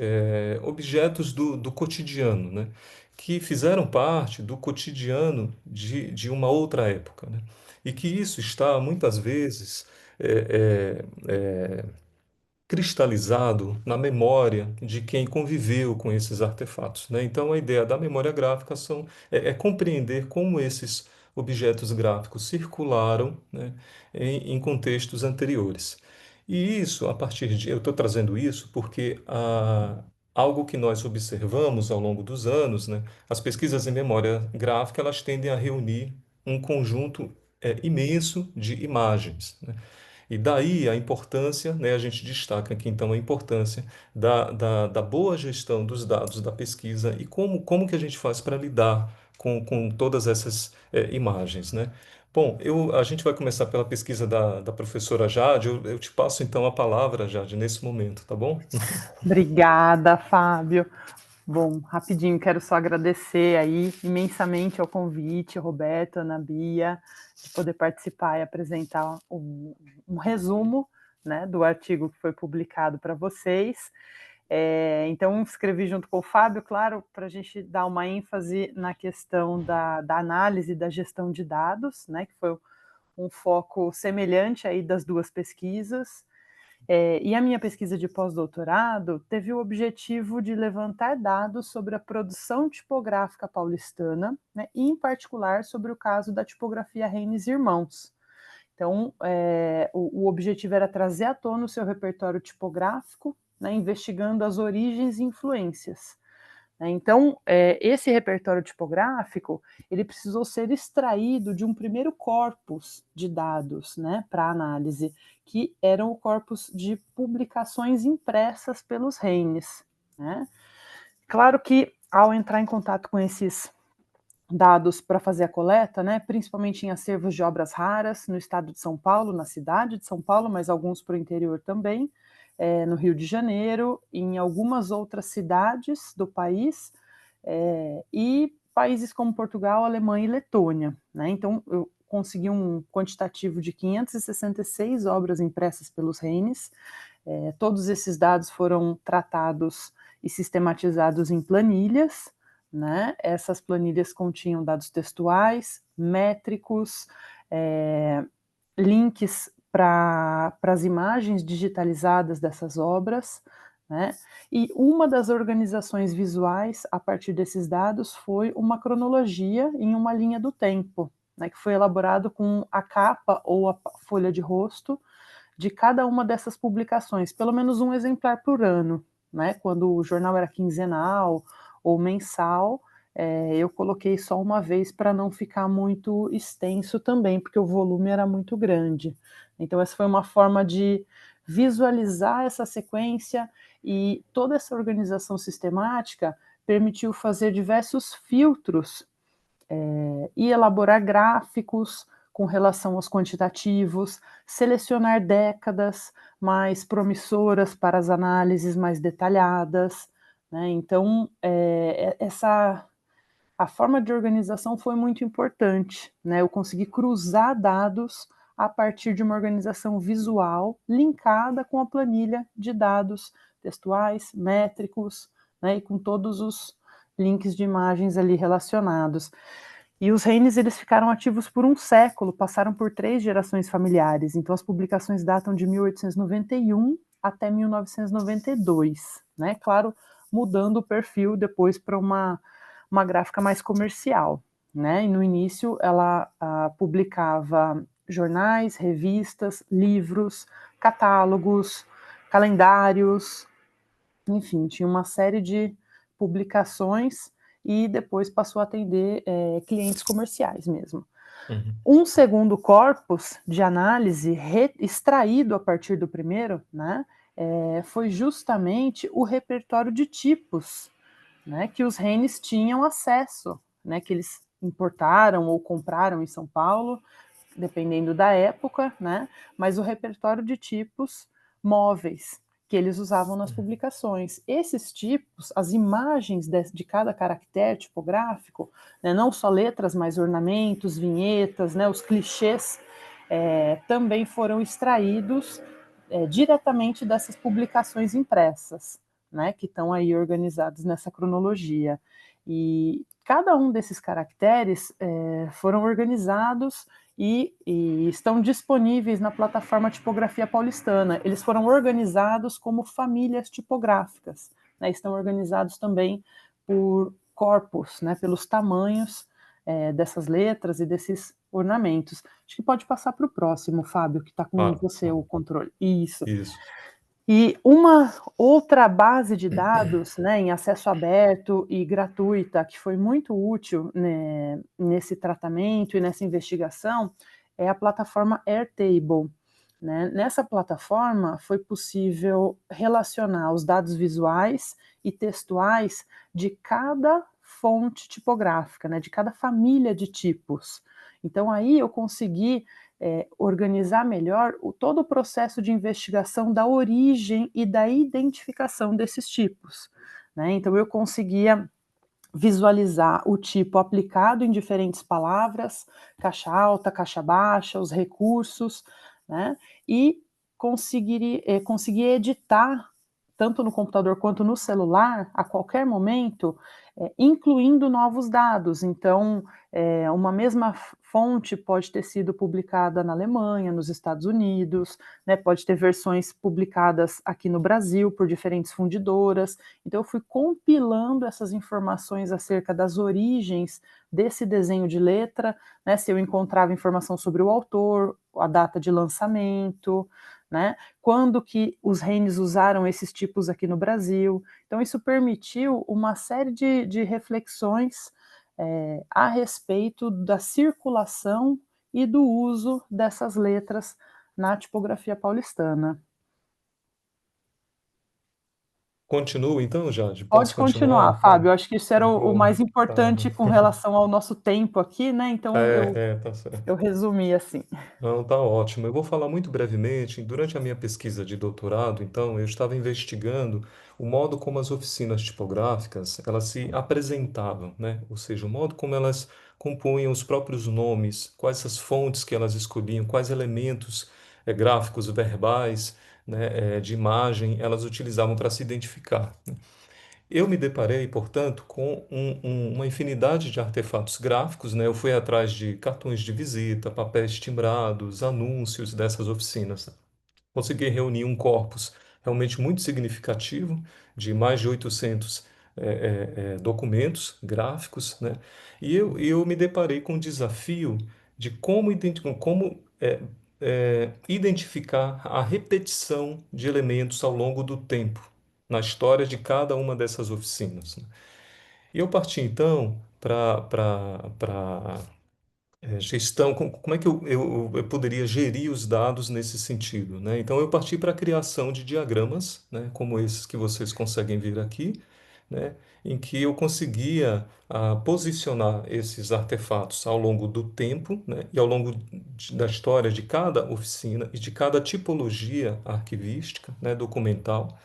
objetos do cotidiano, né? Que fizeram parte do cotidiano de uma outra época, né? E que isso está muitas vezes cristalizado na memória de quem conviveu com esses artefatos, né? Então, a ideia da memória gráfica é compreender como esses objetos gráficos circularam, né, em contextos anteriores. E isso, eu estou trazendo isso porque algo que nós observamos ao longo dos anos, né, as pesquisas em memória gráfica, elas tendem a reunir um conjunto imenso de imagens, né? E daí a importância, né, a gente destaca aqui então a importância da boa gestão dos dados da pesquisa e como que a gente faz para lidar com todas essas imagens, né? Bom, a gente vai começar pela pesquisa da professora Jade. Eu te passo então a palavra, Jade, nesse momento, tá bom? Obrigada, Fábio. Bom, rapidinho, quero só agradecer aí imensamente ao convite, Roberto, Ana Bia, de poder participar e apresentar um resumo, né, do artigo que foi publicado para vocês. Então, escrevi junto com o Fábio, claro, para a gente dar uma ênfase na questão da análise da gestão de dados, né, que foi um foco semelhante aí das duas pesquisas. E a minha pesquisa de pós-doutorado teve o objetivo de levantar dados sobre a produção tipográfica paulistana, né, e em particular sobre o caso da tipografia Reines Irmãos. Então, o objetivo era trazer à tona o seu repertório tipográfico, né, investigando as origens e influências. Então, esse repertório tipográfico, ele precisou ser extraído de um primeiro corpus de dados, né, para análise, que eram o corpus de publicações impressas pelos Reines, né? Claro que, ao entrar em contato com esses dados para fazer a coleta, né, principalmente em acervos de obras raras, no estado de São Paulo, na cidade de São Paulo, mas alguns para o interior também, no Rio de Janeiro, em algumas outras cidades do país, e países como Portugal, Alemanha e Letônia, né? Então, eu consegui um quantitativo de 566 obras impressas pelos Reines. Todos esses dados foram tratados e sistematizados em planilhas, né? Essas planilhas continham dados textuais, métricos, links para as imagens digitalizadas dessas obras, né? E uma das organizações visuais a partir desses dados foi uma cronologia em uma linha do tempo, né, que foi elaborado com a capa ou a folha de rosto de cada uma dessas publicações, pelo menos um exemplar por ano, né? Quando o jornal era quinzenal ou mensal, eu coloquei só uma vez para não ficar muito extenso também, porque o volume era muito grande. Então, essa foi uma forma de visualizar essa sequência, e toda essa organização sistemática permitiu fazer diversos filtros e elaborar gráficos com relação aos quantitativos, selecionar décadas mais promissoras para as análises mais detalhadas, né? Então, a forma de organização foi muito importante, né? Eu consegui cruzar dados a partir de uma organização visual linkada com a planilha de dados textuais, métricos, né? E com todos os links de imagens ali relacionados. E os Reines, eles ficaram ativos por um século, passaram por 3 gerações familiares, então as publicações datam de 1891 até 1992, né? Claro, mudando o perfil depois para uma gráfica mais comercial, né? E no início ela publicava jornais, revistas, livros, catálogos, calendários, enfim, tinha uma série de publicações e depois passou a atender clientes comerciais mesmo. Um segundo corpus de análise extraído a partir do primeiro, né, foi justamente o repertório de tipos, né, que os Reines tinham acesso, né, que eles importaram ou compraram em São Paulo, dependendo da época, né, mas o repertório de tipos móveis que eles usavam nas publicações. Esses tipos, as imagens de cada caractere tipográfico, né, não só letras, mas ornamentos, vinhetas, né, os clichês, também foram extraídos diretamente dessas publicações impressas, né, que estão aí organizados nessa cronologia. E cada um desses caracteres foram organizados e estão disponíveis na plataforma Tipografia Paulistana. Eles foram organizados como famílias tipográficas, né, estão organizados também por corpos, né, pelos tamanhos dessas letras e desses ornamentos. Acho que pode passar para o próximo, Fábio, que está com você o controle. Isso. E uma outra base de dados, né, em acesso aberto e gratuita, que foi muito útil, né, nesse tratamento e nessa investigação, é a plataforma Airtable, né? Nessa plataforma foi possível relacionar os dados visuais e textuais de cada fonte tipográfica, né, de cada família de tipos. Então aí eu consegui organizar melhor todo o processo de investigação da origem e da identificação desses tipos, né? Então eu conseguia visualizar o tipo aplicado em diferentes palavras, caixa alta, caixa baixa, os recursos, né? E conseguir editar, tanto no computador quanto no celular, a qualquer momento, incluindo novos dados. Então, uma mesma fonte pode ter sido publicada na Alemanha, nos Estados Unidos, né, pode ter versões publicadas aqui no Brasil por diferentes fundidoras. Então, eu fui compilando essas informações acerca das origens desse desenho de letra, né, se eu encontrava informação sobre o autor, a data de lançamento, né, quando que os Reines usaram esses tipos aqui no Brasil. Então, isso permitiu uma série de reflexões a respeito da circulação e do uso dessas letras na tipografia paulistana. Continuo então, Jade? Pode Posso continuar, continuar? Fábio. Acho que isso era o mais Tá importante bom. com relação ao nosso tempo aqui, né? Então Tá certo. eu resumi assim. Não, tá ótimo. Eu vou falar muito brevemente. Durante a minha pesquisa de doutorado, então, eu estava investigando o modo como as oficinas tipográficas elas se apresentavam, né? Ou seja, o modo como elas compunham os próprios nomes, quais as fontes que elas escolhiam, quais elementos gráficos, verbais, né, de imagem elas utilizavam para se identificar. Eu me deparei, portanto, com uma infinidade de artefatos gráficos, né? Eu fui atrás de cartões de visita, papéis timbrados, anúncios dessas oficinas. Consegui reunir um corpus realmente muito significativo, de mais de 800 documentos gráficos, né? E eu me deparei com o desafio de como identificar a repetição de elementos ao longo do tempo na história de cada uma dessas oficinas, né? E eu parti então para gestão, como é que eu poderia gerir os dados nesse sentido, né? Então eu parti para a criação de diagramas, né, como esses que vocês conseguem ver aqui, né, em que eu conseguia posicionar esses artefatos ao longo do tempo, né, e ao longo da história de cada oficina e de cada tipologia arquivística, né, documental,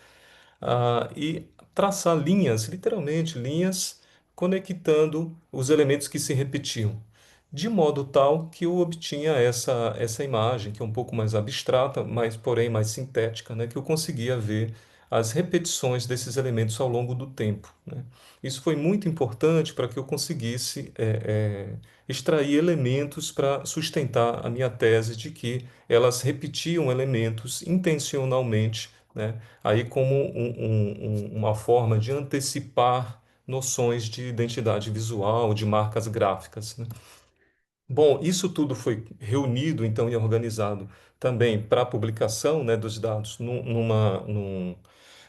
e traçar linhas, literalmente linhas, conectando os elementos que se repetiam, de modo tal que eu obtinha essa imagem, que é um pouco mais abstrata, mas porém mais sintética, né, que eu conseguia ver as repetições desses elementos ao longo do tempo, né. Isso foi muito importante para que eu conseguisse extrair elementos para sustentar a minha tese de que elas repetiam elementos intencionalmente, né, aí como uma forma de antecipar noções de identidade visual, de marcas gráficas, né. Bom, isso tudo foi reunido então e organizado também para a publicação, né, dos dados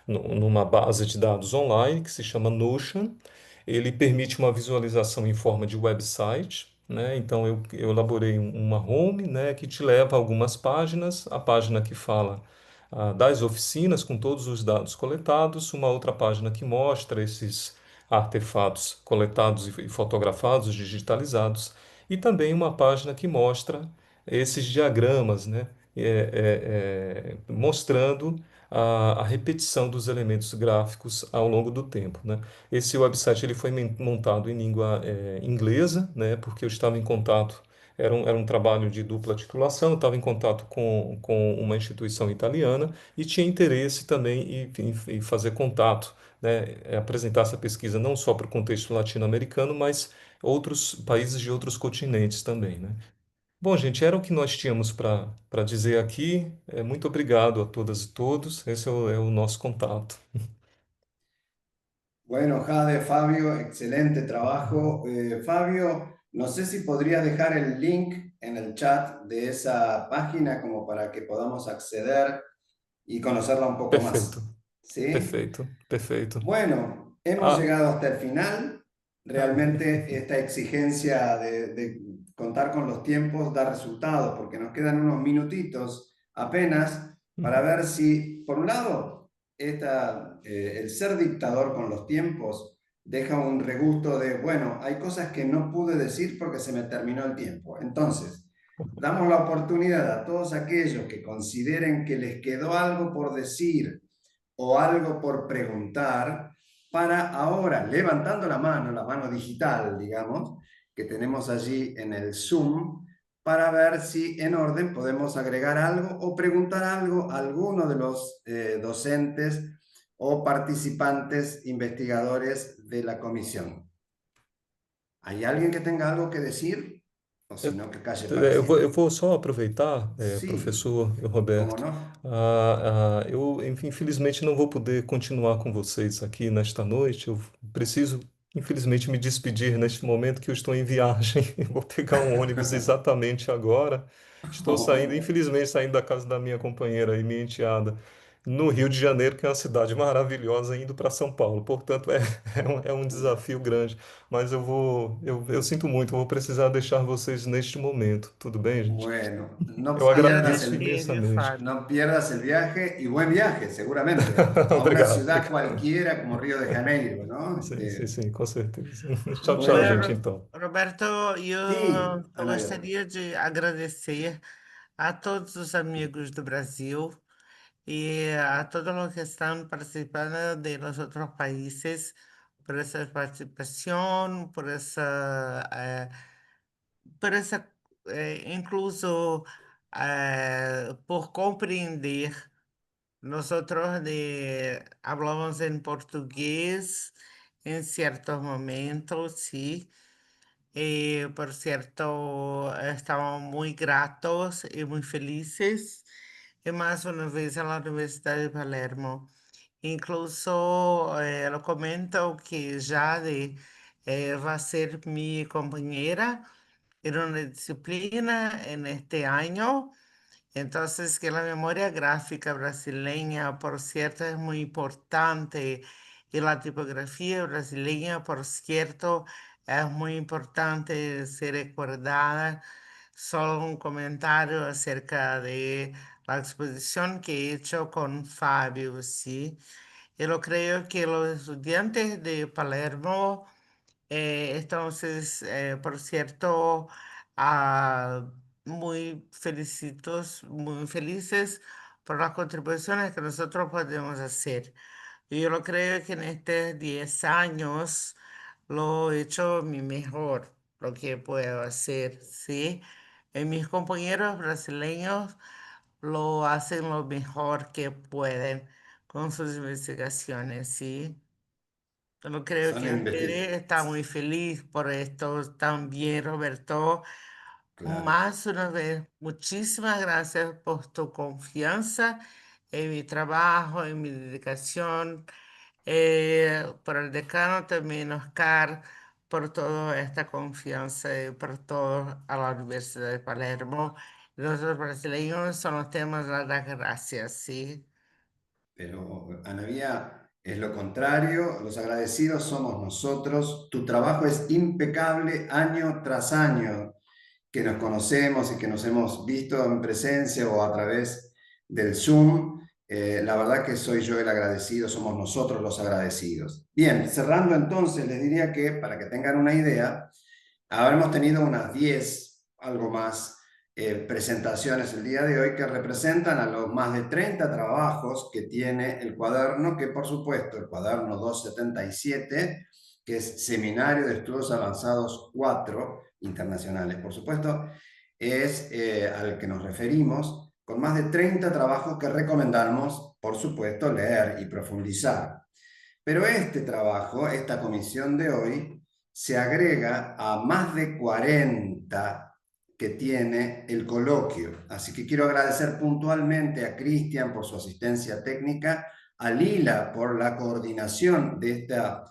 numa base de dados online que se chama Notion. Ele permite uma visualização em forma de website, né? Então eu elaborei uma home, né, que te leva a algumas páginas, a página que fala das oficinas com todos os dados coletados, uma outra página que mostra esses artefatos coletados e fotografados, digitalizados, e também uma página que mostra esses diagramas, né, mostrando a repetição dos elementos gráficos ao longo do tempo, né. Esse website ele foi montado em língua inglesa, né, porque eu estava em contato, era um trabalho de dupla titulação, eu estava em contato com uma instituição italiana e tinha interesse também em fazer contato, né, apresentar essa pesquisa não só para o contexto latino-americano, mas outros países de outros continentes também, né. Bom, gente, era o que nós tínhamos para dizer aqui. Muito obrigado a todas e todos. Esse é o nosso contato. Bueno, Jade, Fabio, excelente trabajo. Fabio, no sé si podrías dejar el link en el chat de esa página como para que podamos acceder y conocerla un poco Perfeito, más. ¿Sí? perfeito, perfeito. Bueno, hemos Ah, llegado hasta el final. Realmente esta exigencia de contar con los tiempos da resultados porque nos quedan unos minutitos apenas para ver si, por un lado, el ser dictador con los tiempos deja un regusto de, bueno, hay cosas que no pude decir porque se me terminó el tiempo. Entonces, damos la oportunidad a todos aquellos que consideren que les quedó algo por decir o algo por preguntar, para ahora, levantando la mano digital, digamos, que tenemos allí en el Zoom, para ver si en orden podemos agregar algo o preguntar algo a alguno de los docentes o participantes investigadores de la comisión. ¿Hay alguien que tenga algo que decir? O si no, que calle para Eu siempre. vou só aproveitar, Sí, professor cómo Roberto. no. Eu, infelizmente, não vou poder continuar com vocês aqui nesta noite. Eu preciso, infelizmente, me despedir neste momento que eu estou em viagem. Eu vou pegar um ônibus exatamente agora. Estou saindo, infelizmente, saindo da casa da minha companheira e minha enteada, no Rio de Janeiro, que é uma cidade maravilhosa, indo para São Paulo. Portanto, é um desafio grande. Mas eu sinto muito, eu vou precisar deixar vocês neste momento. Tudo bem, gente? Bueno, no Eu pierdas agradeço el, imensamente. Fábio. no pierdas el viaje y buen viaje, seguramente, a una Obrigado, ciudad obrigado. cualquiera como Río de Janeiro, ¿no? Sim, com certeza. Tchau, tchau, gente, Bueno, então. Roberto, sí, eu Ana Gabriela. gostaria de agradecer a todos os amigos do Brasil y a todos los que están participando de los otros países por esa participación, por esa incluso por compreender. Nosotros hablamos en portugués en ciertos momentos, sí. Por cierto, estamos muy gratos y muy felices. Y más una vez en la Universidad de Palermo. Incluso lo comento que Jade va a ser mi compañera en una disciplina en este año. Entonces, que la memoria gráfica brasileña, por cierto, es muy importante y la tipografía brasileña, por cierto, es muy importante ser recordada. Solo un comentario acerca de la exposición que he hecho con Fabio, ¿sí? Yo creo que los estudiantes de Palermo, entonces, por cierto, muy muy felices por las contribuciones que nosotros podemos hacer. Yo creo que en estos 10 años lo he hecho mi mejor, lo que puedo hacer, ¿sí? Mis compañeros brasileños lo hacen lo mejor que pueden con sus investigaciones, ¿sí? Yo creo Son que investigadores. Tere está muy feliz por esto también, Roberto. Claro. Más una vez, muchísimas gracias por tu confianza en mi trabajo, en mi dedicación, por el decano también, Oscar, por toda esta confianza y por todo a la Universidad de Palermo. Los brasileños son los temas de las gracias, ¿sí? Pero Ana Bía, es lo contrario, los agradecidos somos nosotros. Tu trabajo es impecable año tras año, que nos conocemos y que nos hemos visto en presencia o a través del Zoom. La verdad que soy yo el agradecido, somos nosotros los agradecidos. Bien, cerrando entonces, les diría que para que tengan una idea, habremos tenido unas 10, algo más, presentaciones el día de hoy que representan a los más de 30 trabajos que tiene el cuaderno, que por supuesto el cuaderno 277, que es Seminario de Estudios Avanzados 4 internacionales, por supuesto, es al que nos referimos, con más de 30 trabajos que recomendamos, por supuesto, leer y profundizar. Pero este trabajo, esta comisión de hoy, se agrega a más de 40 que tiene el coloquio. Así que quiero agradecer puntualmente a Cristian por su asistencia técnica, a Lila por la coordinación de esta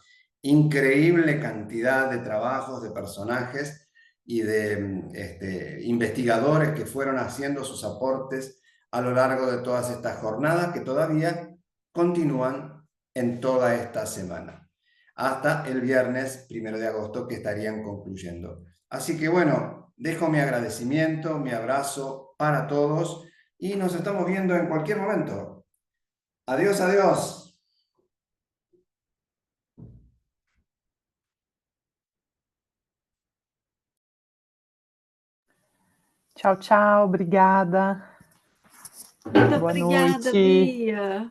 increíble cantidad de trabajos, de personajes y de investigadores que fueron haciendo sus aportes a lo largo de todas estas jornadas que todavía continúan en toda esta semana, hasta el viernes 1 de agosto que estarían concluyendo. Así que bueno, dejo mi agradecimiento, mi abrazo para todos y nos estamos viendo en cualquier momento. Adiós, adiós. Tchau, tchau, obrigada. Muito Boa obrigada, noite. Bia.